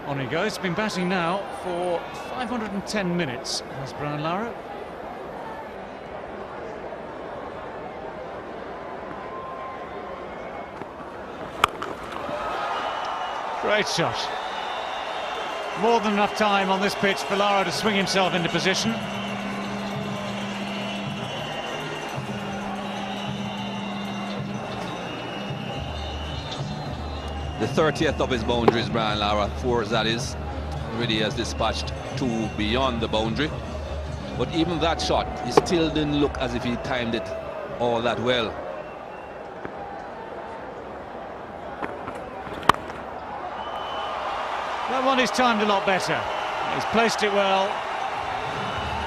On he goes, been batting now for 510 minutes, has Brian Lara. Great shot. More than enough time on this pitch for Lara to swing himself into position. The 30th of his boundaries, Brian Lara, 4 that is. Already has dispatched 2 beyond the boundary. But even that shot, he still didn't look as if he timed it all that well. That one is timed a lot better. He's placed it well.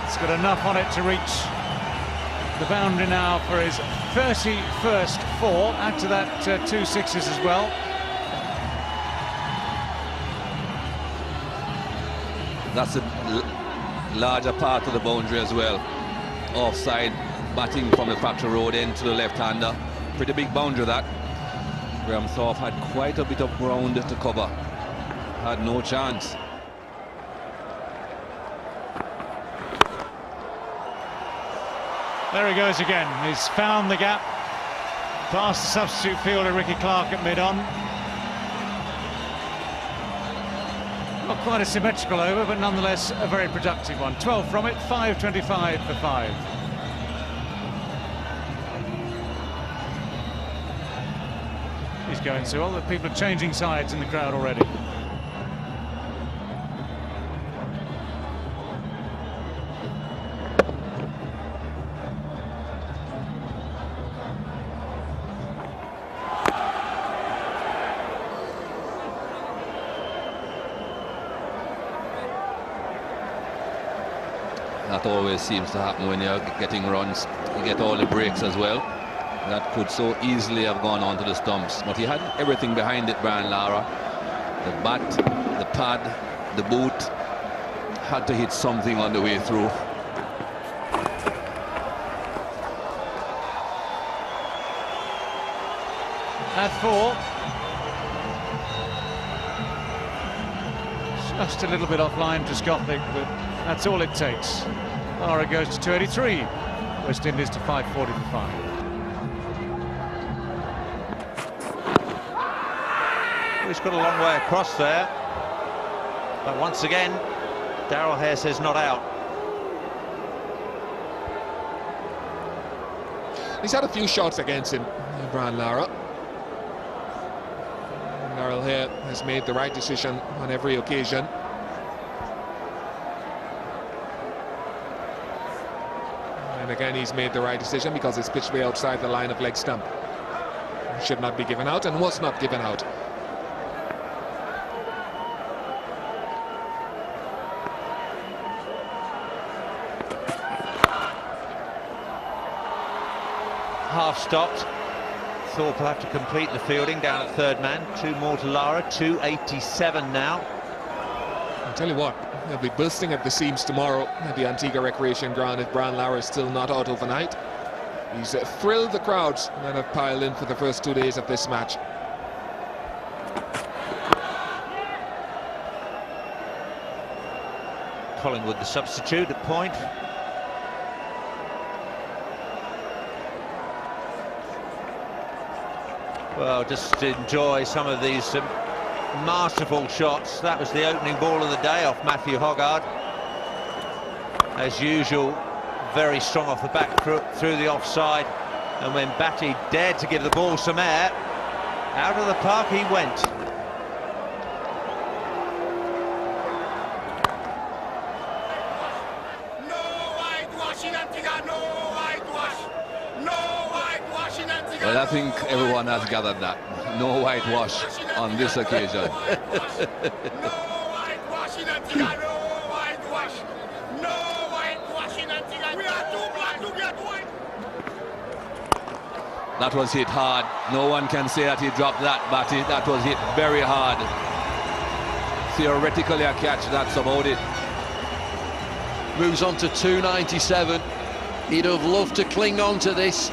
It's got enough on it to reach the boundary now for his 31st 4. Add to that 2 sixes as well. That's a larger part of the boundary as well. Offside, batting from the Factory Road end to the left-hander. Pretty big boundary that. Graham Thorpe had quite a bit of ground to cover. Had no chance. There he goes again. He's found the gap. Past the substitute fielder Ricky Clark at mid-on. Not quite a symmetrical over, but nonetheless a very productive one. 12 from it, 5.25 for 5. He's going so well that people are changing sides in the crowd already. That always seems to happen when you're getting runs. You get all the breaks as well. That could so easily have gone onto the stumps. But he had everything behind it, Brian Lara. The bat, the pad, the boot. Had to hit something on the way through. At 4. Just a little bit offline to Skopnik, but that's all it takes. Lara goes to 283. West Indies to 540 for 5. He's got a long way across there. But once again, Darrell Hare says not out. He's had a few shots against him, Brian Lara. Darrell Hare has made the right decision on every occasion. And again, he's made the right decision because it's pitched way outside the line of leg stump. Should not be given out and was not given out. Half stopped. Thorpe will have to complete the fielding down at third man. 2 more to Lara, 287 now. I'll tell you what, they'll be bursting at the seams tomorrow at the Antigua Recreation Ground if Brian Lara is still not out overnight. He's thrilled the crowds that have piled in for the first 2 days of this match. Collingwood the substitute at point. Well, just enjoy some of these masterful shots. That was the opening ball of the day off Matthew Hoggard. As usual, very strong off the back through the offside. And when Batty dared to give the ball some air, out of the park he went. Well, I think everyone has gathered that. No whitewash on this occasion. No whitewash in Antigua, no whitewash. No whitewash in Antigua. We are too black to get white. That was hit hard. No one can say that he dropped that, but that was hit very hard. Theoretically a catch, that's about it. Moves on to 297. He'd have loved to cling on to this.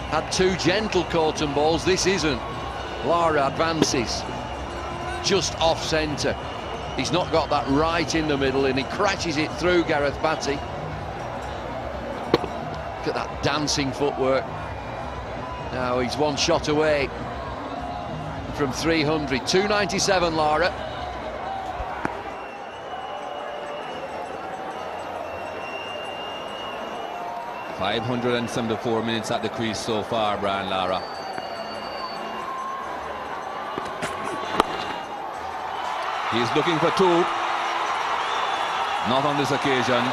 Had two gentle Corton balls, this isn't. Lara advances just off centre. He's not got that right in the middle and he crashes it through Gareth Batty. Look at that dancing footwork. Now he's one shot away from 300. 297 Lara. .574 minutes at the crease so far, Brian Lara. He's looking for two. Not on this occasion.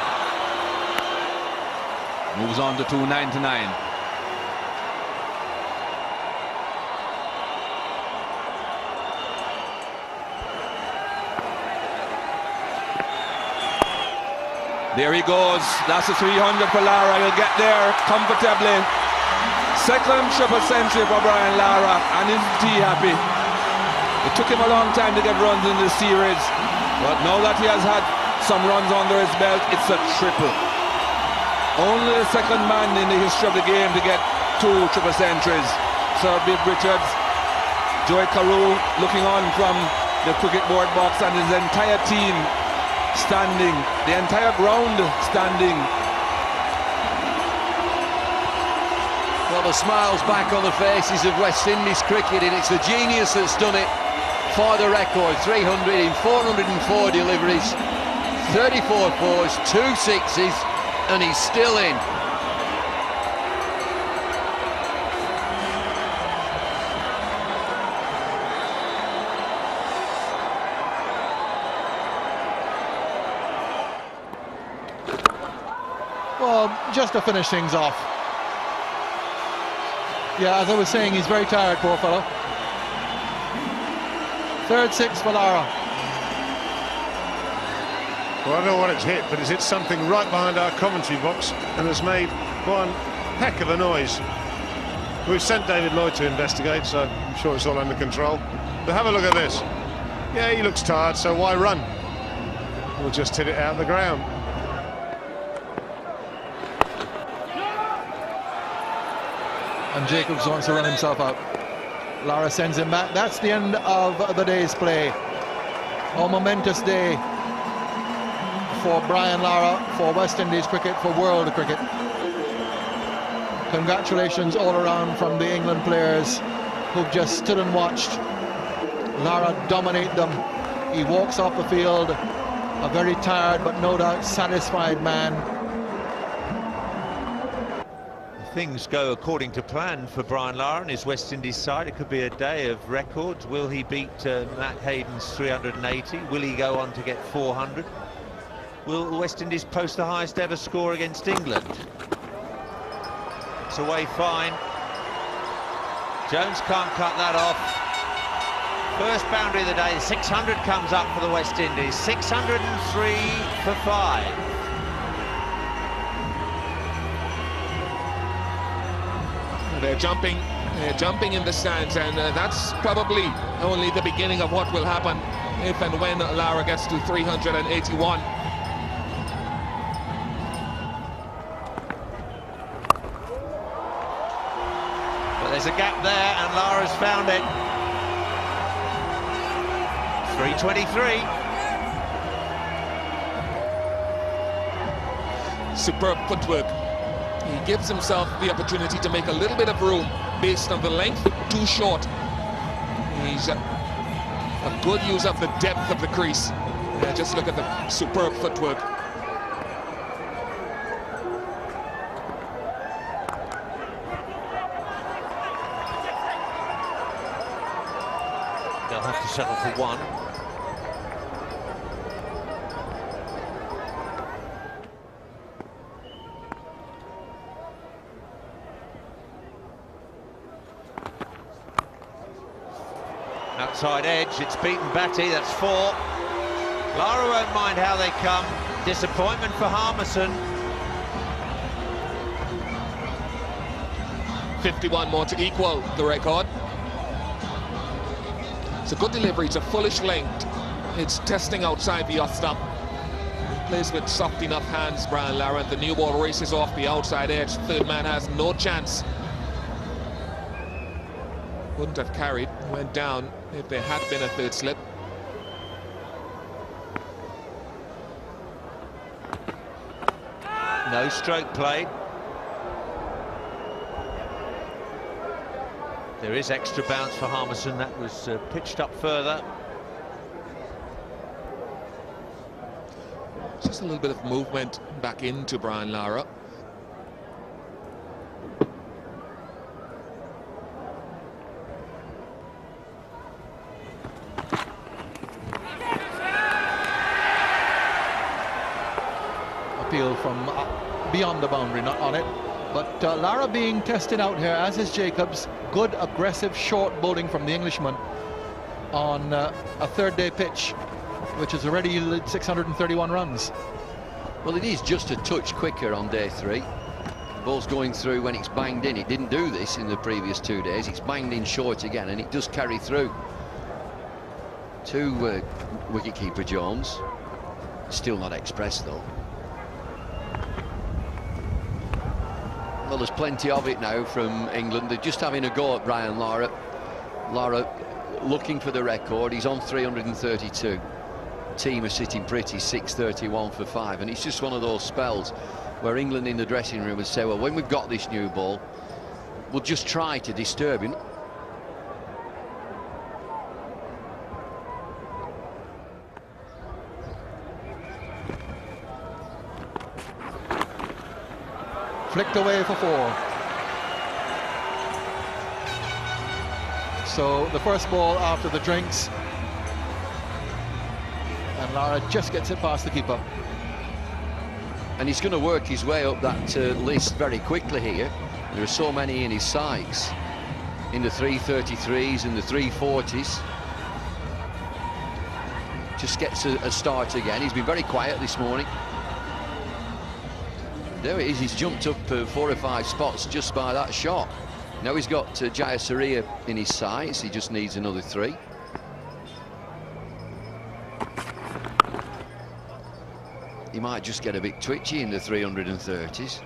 Moves on to 299. There he goes. That's a 300 for Lara. He'll get there comfortably. Second triple century for Brian Lara, and isn't he happy? It took him a long time to get runs in this series, but now that he has had some runs under his belt, it's a triple. Only the second man in the history of the game to get two triple centuries. Sir Bill Richards, Joey Carew looking on from the cricket board box, and his entire team standing, the entire ground standing. Well, the smiles back on the faces of West Indies cricket, and it's the genius that's done it for the record. 300 in 404 deliveries, 34 fours, 2 sixes, and he's still in. Well, just to finish things off. Yeah, as I was saying, he's very tired, poor fellow. Third six for Lara. Well, I don't know what it's hit, but it's hit something right behind our commentary box and has made one heck of a noise. We've sent David Lloyd to investigate, so I'm sure it's all under control. But have a look at this. Yeah, he looks tired, so why run? We'll just hit it out of the ground. And Jacobs wants to run himself out. Lara sends him back. That's the end of the day's play. A momentous day for Brian Lara, for West Indies cricket, for world cricket. Congratulations all around from the England players who've just stood and watched Lara dominate them. He walks off the field, a very tired but no doubt satisfied man. Things go according to plan for Brian Lara and his West Indies side. It could be a day of records. Will he beat Matt Hayden's 380? Will he go on to get 400? Will West Indies post the highest ever score against England? It's away fine. Jones can't cut that off. First boundary of the day, 600 comes up for the West Indies. 603 for 5. They're jumping in the stands, and that's probably only the beginning of what will happen if and when Lara gets to 381. But there's a gap there, and Lara's found it. 323. Superb footwork. He gives himself the opportunity to make a little bit of room based on the length, too short. He's a good use of the depth of the crease. Just look at the superb footwork. They'll have to settle for one. Outside edge, it's beaten Batty, that's 4. Lara won't mind how they come. Disappointment for Harmison. 51 more to equal the record. It's a good delivery, it's a fullish length. It's testing outside the off-stop. Plays with soft enough hands, Brian Lara, and the new ball races off the outside edge. Third man has no chance. Wouldn't have carried, went down if there had been a third slip. No stroke play. There is extra bounce for Harmison. That was pitched up further. Just a little bit of movement back into Brian Lara. Appeal from beyond the boundary, not on it. But Lara being tested out here, as is Jacobs. Good, aggressive, short bowling from the Englishman on a third-day pitch, which has already yielded 631 runs. Well, it is just a touch quicker on day 3. The ball's going through when it's banged in. It didn't do this in the previous 2 days. It's banged in short again, and it does carry through to wicketkeeper Jones. Still not expressed, though. Well, there's plenty of it now from England. They're just having a go at Brian Lara. Lara looking for the record. He's on 332. Team are sitting pretty, 631 for 5. And it's just one of those spells where England in the dressing room would say, well, when we've got this new ball, we'll just try to disturb him. Flicked away for 4. So the first ball after the drinks, and Lara just gets it past the keeper. And he's going to work his way up that list very quickly here. There are so many in his sights, in the 333s and the 340s. Just gets a start again. He's been very quiet this morning. There it is, he's jumped up 4 or 5 spots just by that shot. Now he's got Jayasuriya in his sights, he just needs another 3. He might just get a bit twitchy in the 330s.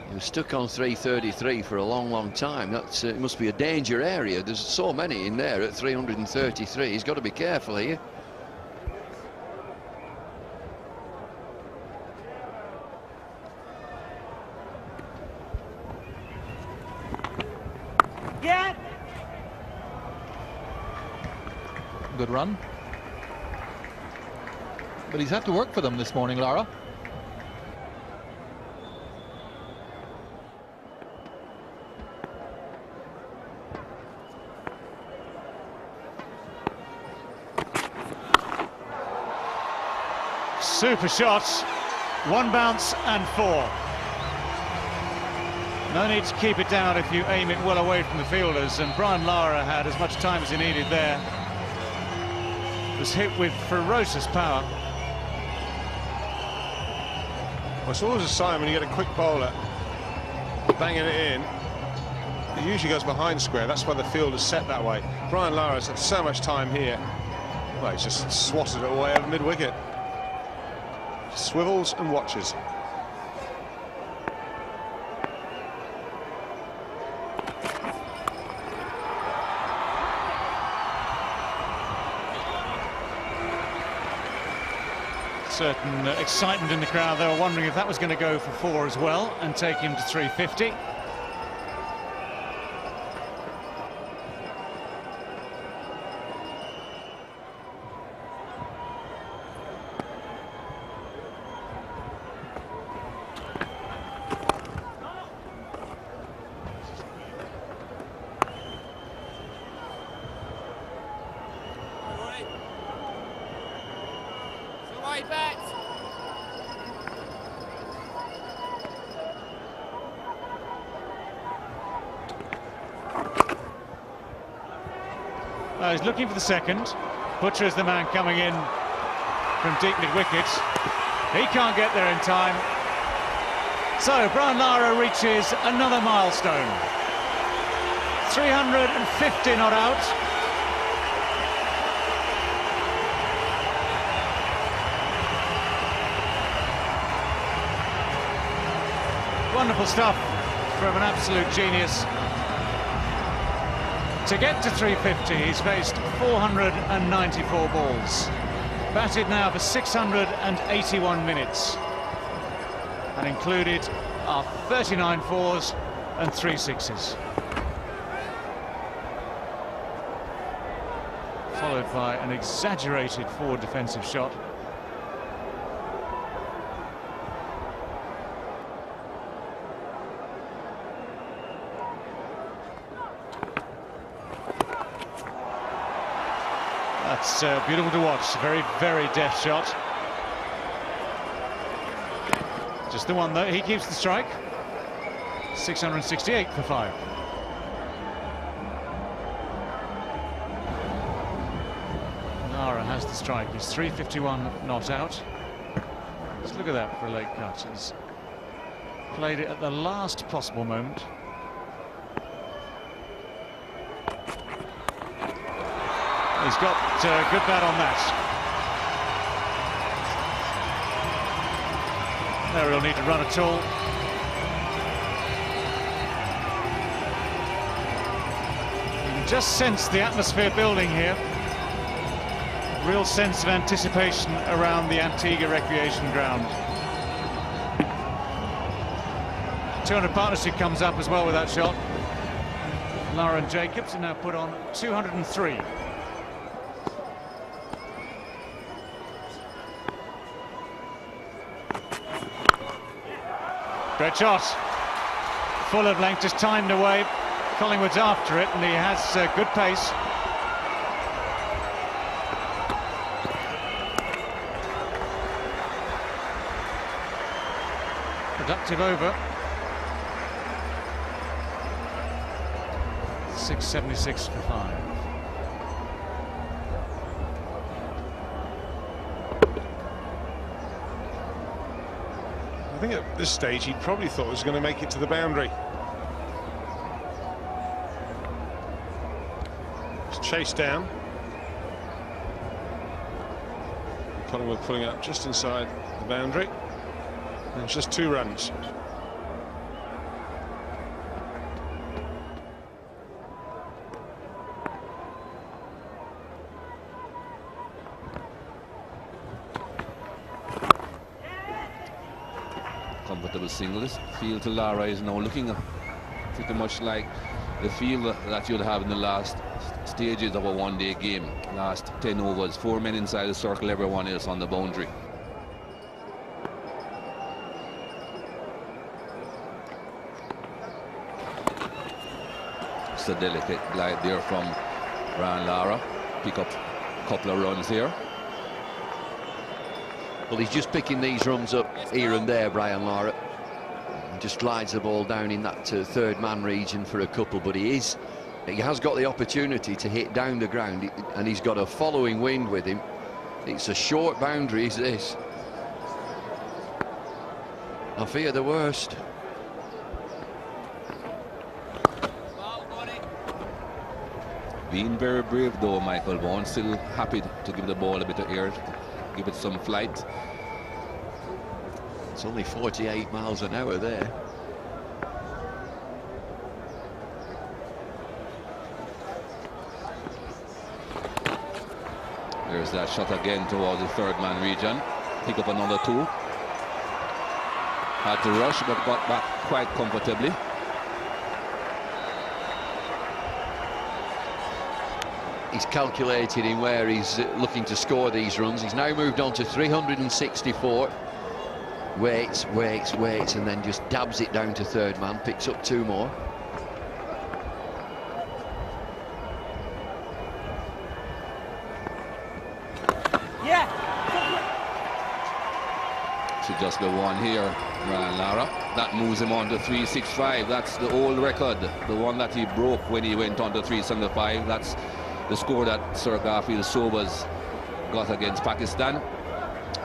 He was stuck on 333 for a long time. That's it must be a danger area. There's so many in there at 333. He's got to be careful here. Good run. But he's had to work for them this morning, Lara. Super shots. 1 bounce and 4. No need to keep it down if you aim it well away from the fielders, and Brian Lara had as much time as he needed there. Was hit with ferocious power. Well, it's always a sign when you get a quick bowler banging it in. It usually goes behind square. That's why the field is set that way. Brian Lara's had so much time here. Well, he's just swatted it away over mid-wicket. Swivels and watches. certain excitement in the crowd. They were wondering if that was going to go for 4 as well and take him to 350. He's looking for the second. Butcher is the man coming in from deep mid-wicket. He can't get there in time. So Brian Lara reaches another milestone. 350 not out. Wonderful stuff from an absolute genius. To get to 350, he's faced 494 balls. Batted now for 681 minutes. And included are 39 fours and 3 sixes. Followed by an exaggerated forward defensive shot. That's beautiful to watch. Very, very deft shot. Just the one, though. He keeps the strike. 668 for 5. Lara has the strike. He's 351 not out. Let's look at that for a late cut. He's played it at the last possible moment. He's got a good bat on that. No real need to run at all. You can just sense the atmosphere building here. Real sense of anticipation around the Antigua Recreation Ground. 200 partnership comes up as well with that shot. Lara and Jacobs are now put on 203. Great shot. Full of length, just timed away. Collingwood's after it, and he has good pace. Productive over. 676 for 5. I think at this stage he probably thought he was going to make it to the boundary. It's chased down. Collingwood pulling up just inside the boundary. And it's just 2 runs. Comfortable singles. Field to Lara is now looking pretty much like the field that you'd have in the last stages of a one-day game. Last 10 overs, 4 men inside the circle, everyone else on the boundary. It's a delicate glide there from Brian Lara. Pick up a couple of runs here. Well, he's just picking these runs up here and there, Brian Lara. He just glides the ball down in that third man region for a couple, but he has got the opportunity to hit down the ground, and he's got a following wind with him. It's a short boundary, is this. I fear the worst. Being very brave though, Michael Vaughan, still happy to give the ball a bit of air, give it some flight. It's only 48 miles an hour there. There's that shot again towards the third man region. pick up another 2. Had to rush, but got back quite comfortably. He's calculated in where he's looking to score these runs. He's now moved on to 364. Waits, and then just dabs it down to third man, picks up 2 more. Should just be 1 here, Brian Lara. That moves him on to 365. That's the old record, the one that he broke when he went on to 375. That's the score that Sir Garfield Sobers got against Pakistan.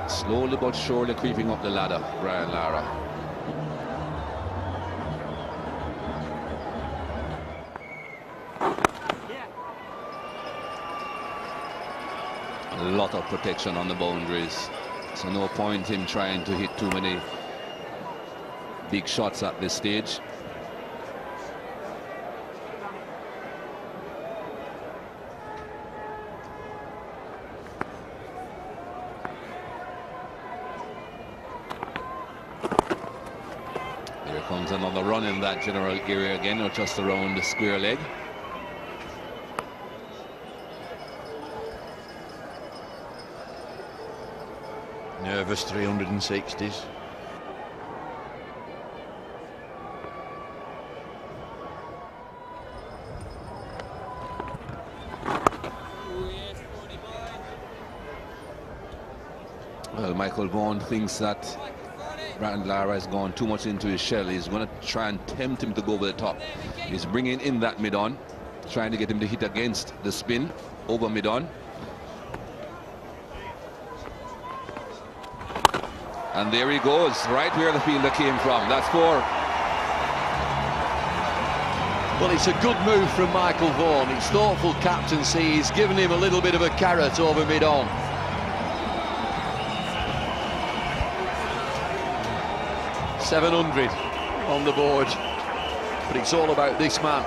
Slowly but surely creeping up the ladder, Brian Lara. A lot of protection on the boundaries, so no point in trying to hit too many big shots at this stage. Here comes another run in that general area again, or just around the square leg. Nervous 360s. Well, Michael Vaughan thinks that Brian Lara has gone too much into his shell. He's going to try and tempt him to go over the top. He's bringing in that mid-on, trying to get him to hit against the spin over mid-on. And there he goes, right where the fielder came from. That's 4. Well, it's a good move from Michael Vaughan. It's thoughtful captaincy. He's given him a little bit of a carrot over mid-on. $700 on the board, but it's all about this man.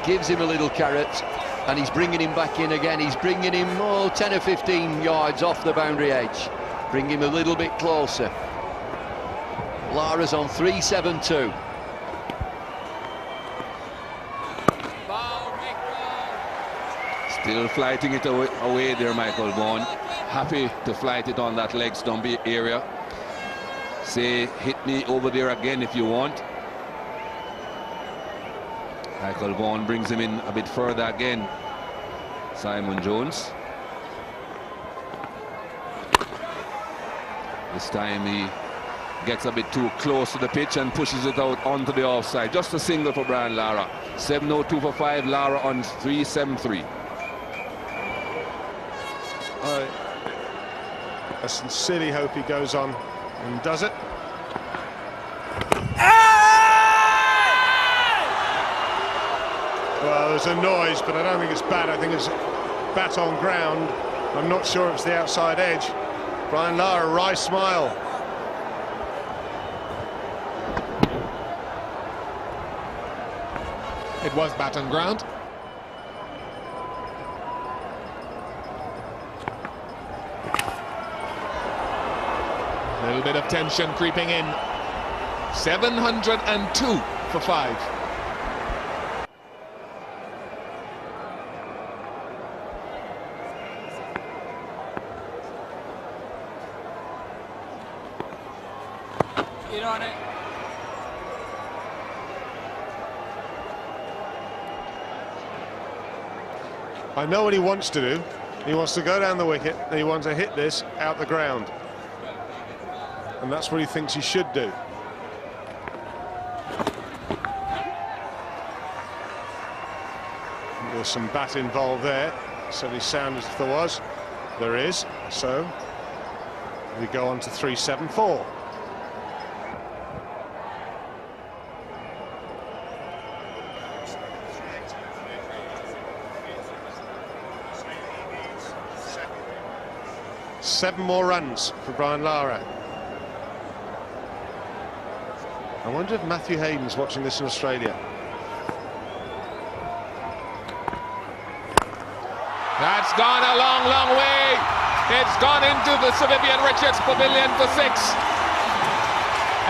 Gives him a little carrot, and he's bringing him back in again. He's bringing him 10 or 15 yards off the boundary edge. Bring him a little bit closer. Lara's on 372. Still flighting it away there, Michael Vaughan. Happy to flight it on that leg stump area. Say, hit me over there again if you want. Michael Vaughan brings him in a bit further again. Simon Jones. This time he gets a bit too close to the pitch and pushes it out onto the offside. Just a single for Brian Lara. 702 for 5, Lara on 373. I sincerely hope he goes on and does it. Well, there's a noise, but I don't think it's bad. I think it's bat on ground. I'm not sure it's the outside edge. Brian Lara, wry smile. It was bat on ground. A little bit of tension creeping in. 702 for 5. Get on it. I know what he wants to do. He wants to go down the wicket and he wants to hit this out the ground. And that's what he thinks he should do. There's some bat involved there. Certainly sounds as if there was. There is. So we go on to 374. Seven more runs for Brian Lara. I wonder if Matthew Hayden's watching this in Australia. That's gone a long, long way. It's gone into the Sir Vivian Richards Pavilion for 6.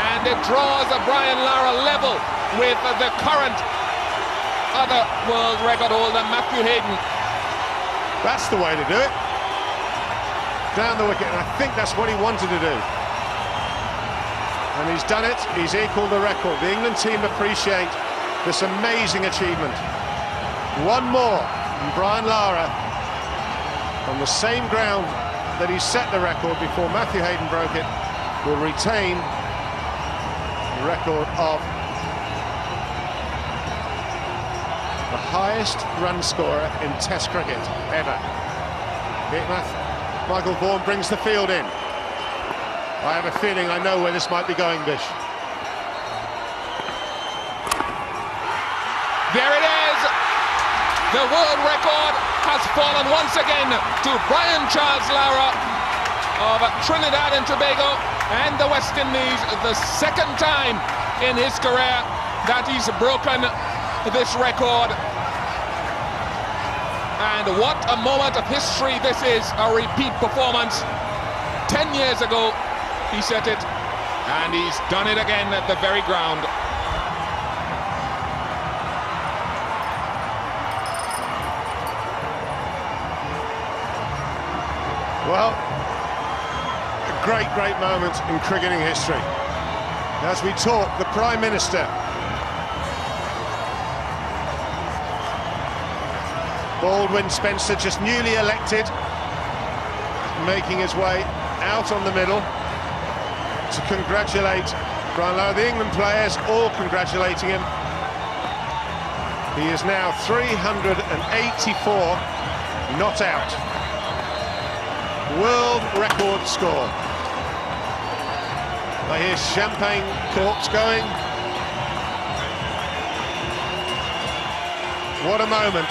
And it draws a Brian Lara level with the current other world record holder, Matthew Hayden. That's the way to do it. Down the wicket, and I think that's what he wanted to do. And he's done it, he's equalled the record. The England team appreciate this amazing achievement. One more, and Brian Lara, on the same ground that he set the record before Matthew Hayden broke it, will retain the record of the highest run scorer in Test cricket ever. Michael Vaughan brings the field in. I have a feeling I know where this might be going, Bish. There it is! The world record has fallen once again to Brian Charles Lara of Trinidad and Tobago and the West Indies, the second time in his career that he's broken this record. And what a moment of history this is, a repeat performance. 10 years ago he set it, and he's done it again at the very ground. Well, a great, great moment in cricketing history. As we talk, the Prime Minister Baldwin Spencer, just newly elected, making his way out on the middle to congratulate Brian Lara. The England players all congratulating him. He is now 384 not out. World record score. I hear champagne corks going. What a moment.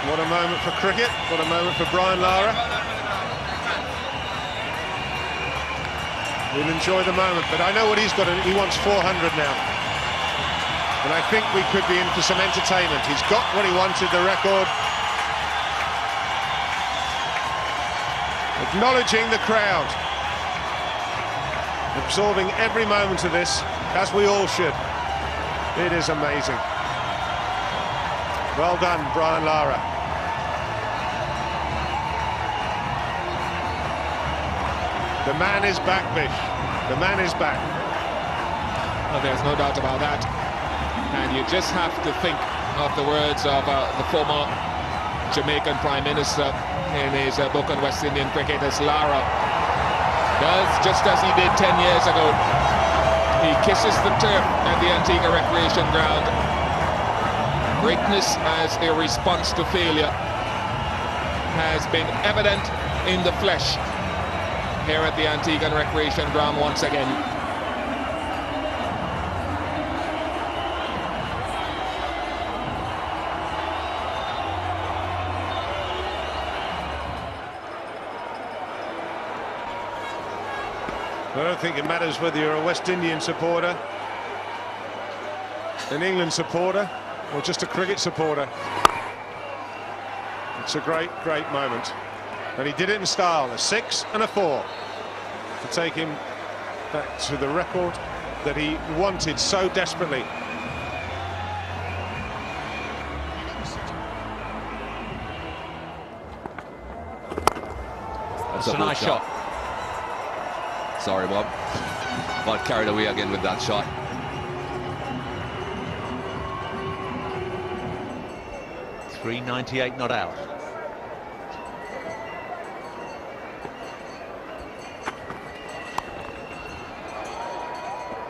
What a moment for cricket. What a moment for Brian Lara. We'll enjoy the moment, but I know what he's got. He wants 400 now. And I think we could be in for some entertainment. He's got what he wanted, the record. Acknowledging the crowd, absorbing every moment of this, as we all should. It is amazing. Well done, Brian Lara. The man is back, Bish. The man is back. Well, there's no doubt about that. And you just have to think of the words of the former Jamaican Prime Minister in his book on West Indian cricket, as Lara does just as he did 10 years ago. He kisses the turf at the Antigua Recreation Ground. Greatness as a response to failure has been evident in the flesh here at the Antigua Recreation Ground once again. I don't think it matters whether you're a West Indian supporter, an England supporter, or just a cricket supporter. It's a great, great moment. And he did it in style, a 6 and a 4, to take him back to the record that he wanted so desperately. That's a nice shot. Sorry, Bob. Got carried away again with that shot. .398 not out.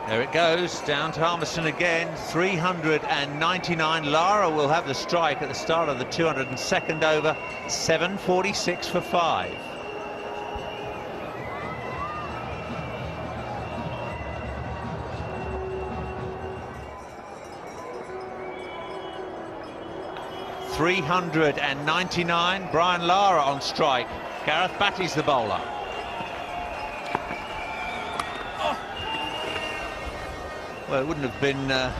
There it goes, down to Harmison again, 399. Lara will have the strike at the start of the 202nd over, 7:46 for 5. .399, Brian Lara on strike. Gareth Batty's the bowler. Well, it wouldn't have been a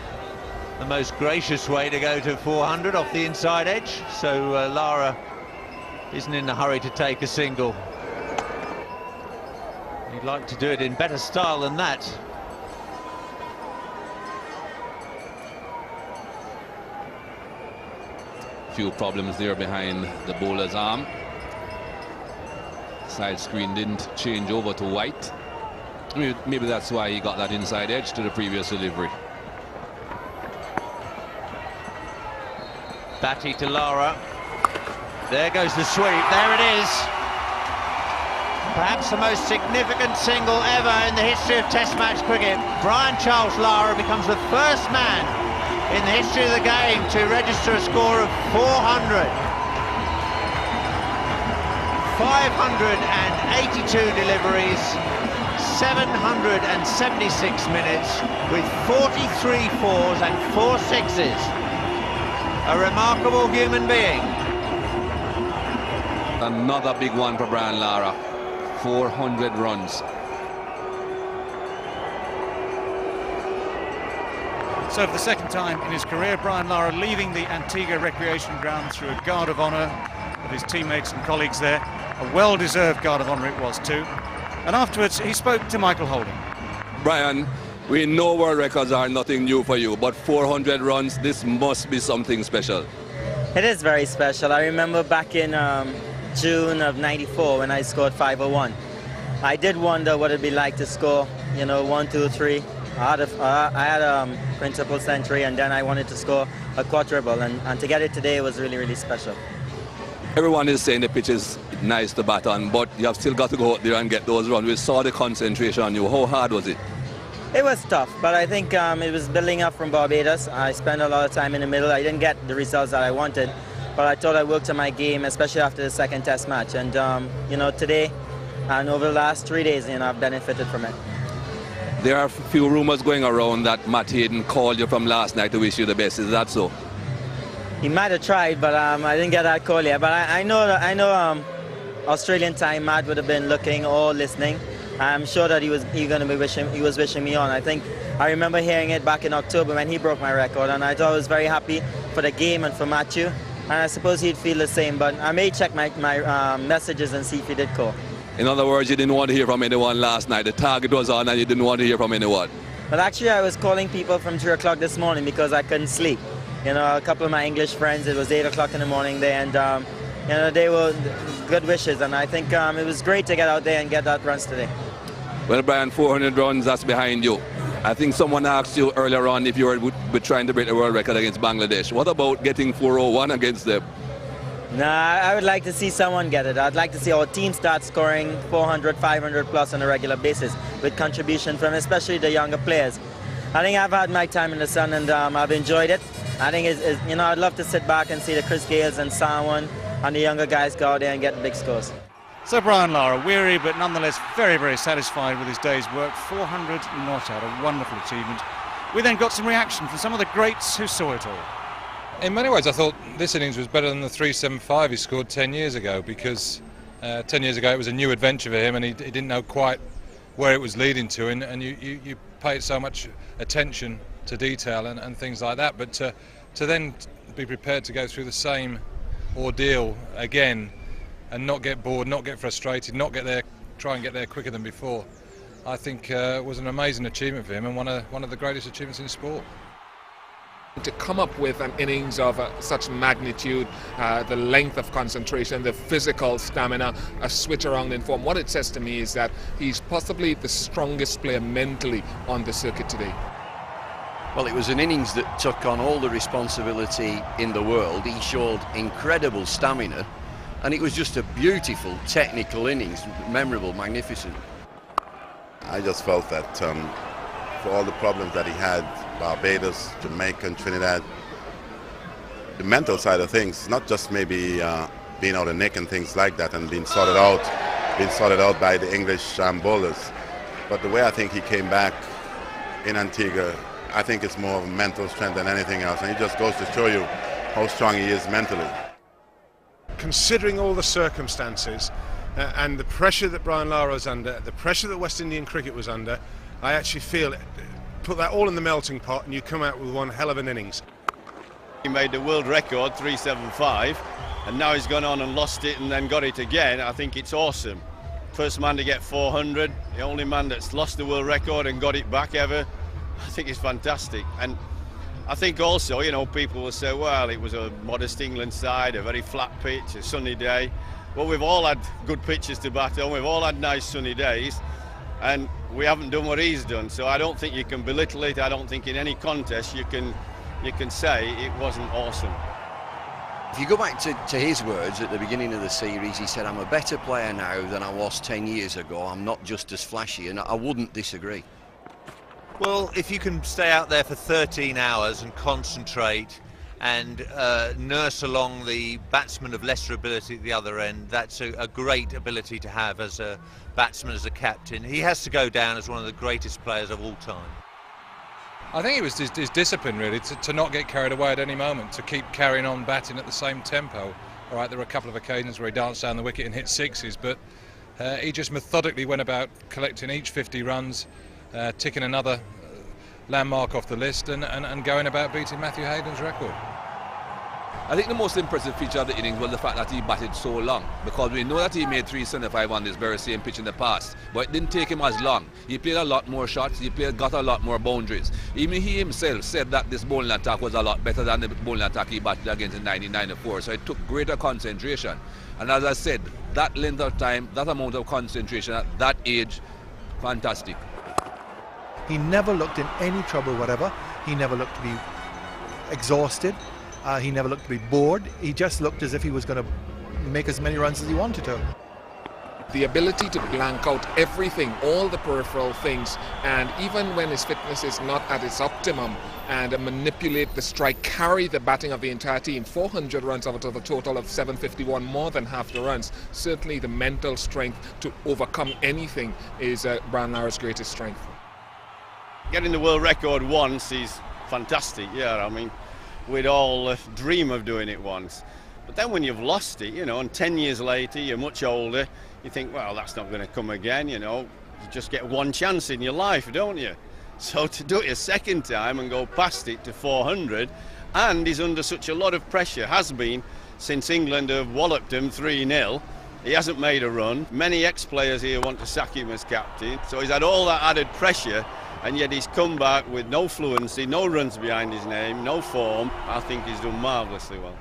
the most gracious way to go to 400 off the inside edge, so Lara isn't in a hurry to take a single. He'd like to do it in better style than that. Few problems there behind the bowler's arm. Side screen didn't change over to white. Maybe that's why he got that inside edge to the previous delivery. Batty to Lara. There goes the sweep. There it is. Perhaps the most significant single ever in the history of Test match cricket. Brian Charles Lara becomes the first man in the history of the game to register a score of 400. 582 deliveries, 776 minutes with 43 fours and 4 sixes. A remarkable human being. Another big one for Brian Lara. 400 runs. So for the second time in his career, Brian Lara leaving the Antigua Recreation Ground through a guard of honour with his teammates and colleagues there. A well-deserved guard of honour it was too. And afterwards he spoke to Michael Holding. Brian, we know world records are nothing new for you, but 400 runs, this must be something special. It is very special. I remember back in June of '94 when I scored 501. I did wonder what it'd be like to score, you know, 1, 2, 3. I had a quintuple century, and then I wanted to score a quadruple, and to get it today was really, really special. Everyone is saying the pitch is nice to bat on, but you have still got to go out there and get those runs. We saw the concentration on you. How hard was it? It was tough, but I think it was building up from Barbados. I spent a lot of time in the middle. I didn't get the results that I wanted, but I thought I worked on my game, especially after the second Test match. And you know, today and over the last 3 days, you know, I've benefited from it. There are a few rumours going around that Matt Hayden called you from last night to wish you the best. Is that so? He might have tried, but I didn't get that call yet. But I know Australian time, Matt would have been looking or listening. I'm sure that he was wishing me on. I remember hearing it back in October when he broke my record, and I thought I was very happy for the game and for Matthew. And I suppose he'd feel the same, but I may check my messages and see if he did call. In other words, you didn't want to hear from anyone last night. The target was on and you didn't want to hear from anyone. But actually I was calling people from 3 o'clock this morning because I couldn't sleep. You know, a couple of my English friends, it was 8 o'clock in the morning there, and you know, they were good wishes, and I think it was great to get out there and get that runs today. Well, Brian, 400 runs, that's behind you. I think someone asked you earlier on if you were trying to break the world record against Bangladesh. What about getting 401 against them? Nah, I would like to see someone get it. I'd like to see our team start scoring 400, 500 plus on a regular basis with contribution from especially the younger players. I think I've had my time in the sun, and I've enjoyed it. I think you know, I'd love to sit back and see the Chris Gales and Sarwan and the younger guys go out there and get big scores. So Brian Lara, weary but nonetheless very, very satisfied with his day's work. 400 not out, a wonderful achievement. We then got some reaction from some of the greats who saw it all. In many ways I thought this innings was better than the 375 he scored 10 years ago, because 10 years ago it was a new adventure for him, and he didn't know quite where it was leading to, and you paid so much attention to detail and things like that, but to then be prepared to go through the same ordeal again and not get bored, not get frustrated, try and get there quicker than before, I think was an amazing achievement for him, and one of the greatest achievements in sport. To come up with an innings of such magnitude, the length of concentration, the physical stamina, a switch around in form, what it says to me is that he's possibly the strongest player mentally on the circuit today. Well, it was an innings that took on all the responsibility in the world. He showed incredible stamina, and it was just a beautiful technical innings, memorable, magnificent. I just felt that for all the problems that he had, Barbados, Jamaica and Trinidad, the mental side of things, not just maybe being out of nick and things like that and being sorted out by the English bowlers, but the way I think he came back in Antigua, I think it's more of mental strength than anything else, and it just goes to show you how strong he is mentally. Considering all the circumstances and the pressure that Brian Lara was under, the pressure that West Indian cricket was under, I actually feel put that all in the melting pot and you come out with one hell of an innings. He made the world record, 375, and now he's gone on and lost it and then got it again. I think it's awesome. First man to get 400, the only man that's lost the world record and got it back ever. I think it's fantastic. And I think also, you know, people will say, well, it was a modest England side, a very flat pitch, a sunny day. Well, we've all had good pitches to bat on, we've all had nice sunny days, and we haven't done what he's done. So I don't think you can belittle it. I don't think in any contest you can say it wasn't awesome. If you go back to his words at the beginning of the series, he said, I'm a better player now than I was 10 years ago. I'm not just as flashy, and I wouldn't disagree. Well, if you can stay out there for 13 hours and concentrate and nurse along the batsman of lesser ability at the other end, that's a great ability to have as a batsman, as a captain. He has to go down as one of the greatest players of all time. I think it was his discipline, really, to not get carried away at any moment, to keep carrying on batting at the same tempo. All right, there were a couple of occasions where he danced down the wicket and hit sixes, but he just methodically went about collecting each 50 runs, ticking another landmark off the list and going about beating Matthew Hayden's record. I think the most impressive feature of the innings was the fact that he batted so long, because we know that he made 375 on this very same pitch in the past, but it didn't take him as long. He played a lot more shots, got a lot more boundaries. Even he himself said that this bowling attack was a lot better than the bowling attack he batted against in 1994, so it took greater concentration. And as I said, that length of time, that amount of concentration at that age, fantastic. He never looked in any trouble whatever. He never looked to be exhausted. He never looked to be bored. He just looked as if he was going to make as many runs as he wanted to. The ability to blank out everything, all the peripheral things, and even when his fitness is not at its optimum, and manipulate the strike, carry the batting of the entire team. 400 runs out of a total of 751, more than half the runs. Certainly the mental strength to overcome anything is Brian Lara's greatest strength. Getting the world record once is fantastic, yeah, I mean, we'd all dream of doing it once. But then when you've lost it, you know, and 10 years later, you're much older, you think, well, that's not going to come again, you know. You just get one chance in your life, don't you? So to do it a second time and go past it to 400, and he's under such a lot of pressure, has been, since England have walloped him 3-0. He hasn't made a run. Many ex-players here want to sack him as captain. So he's had all that added pressure, and yet he's come back with no fluency, no runs behind his name, no form. I think he's done marvellously well.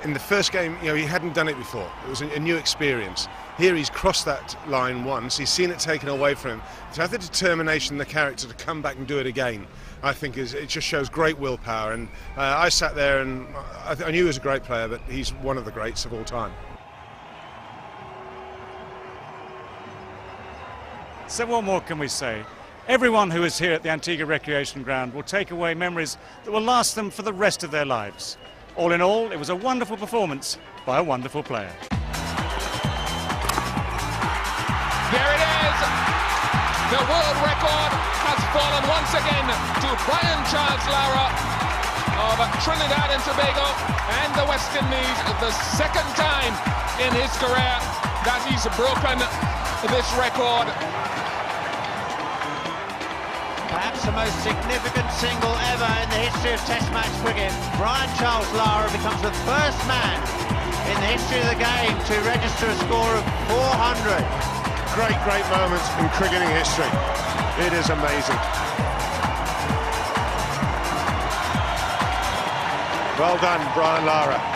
In the first game, you know, he hadn't done it before. It was a new experience. Here he's crossed that line once, he's seen it taken away from him. To have the determination, the character to come back and do it again, I think it just shows great willpower. And I sat there and I knew he was a great player, but he's one of the greats of all time. So what more can we say? Everyone who is here at the Antigua Recreation Ground will take away memories that will last them for the rest of their lives. All in all, it was a wonderful performance by a wonderful player. There it is! The world record has fallen once again to Brian Charles Lara of Trinidad and Tobago and the West Indies, the second time in his career that he's broken this record. Perhaps the most significant single ever in the history of Test match cricket. Brian Charles Lara becomes the first man in the history of the game to register a score of 400. Great moments in cricketing history. It is amazing. Well done, Brian Lara.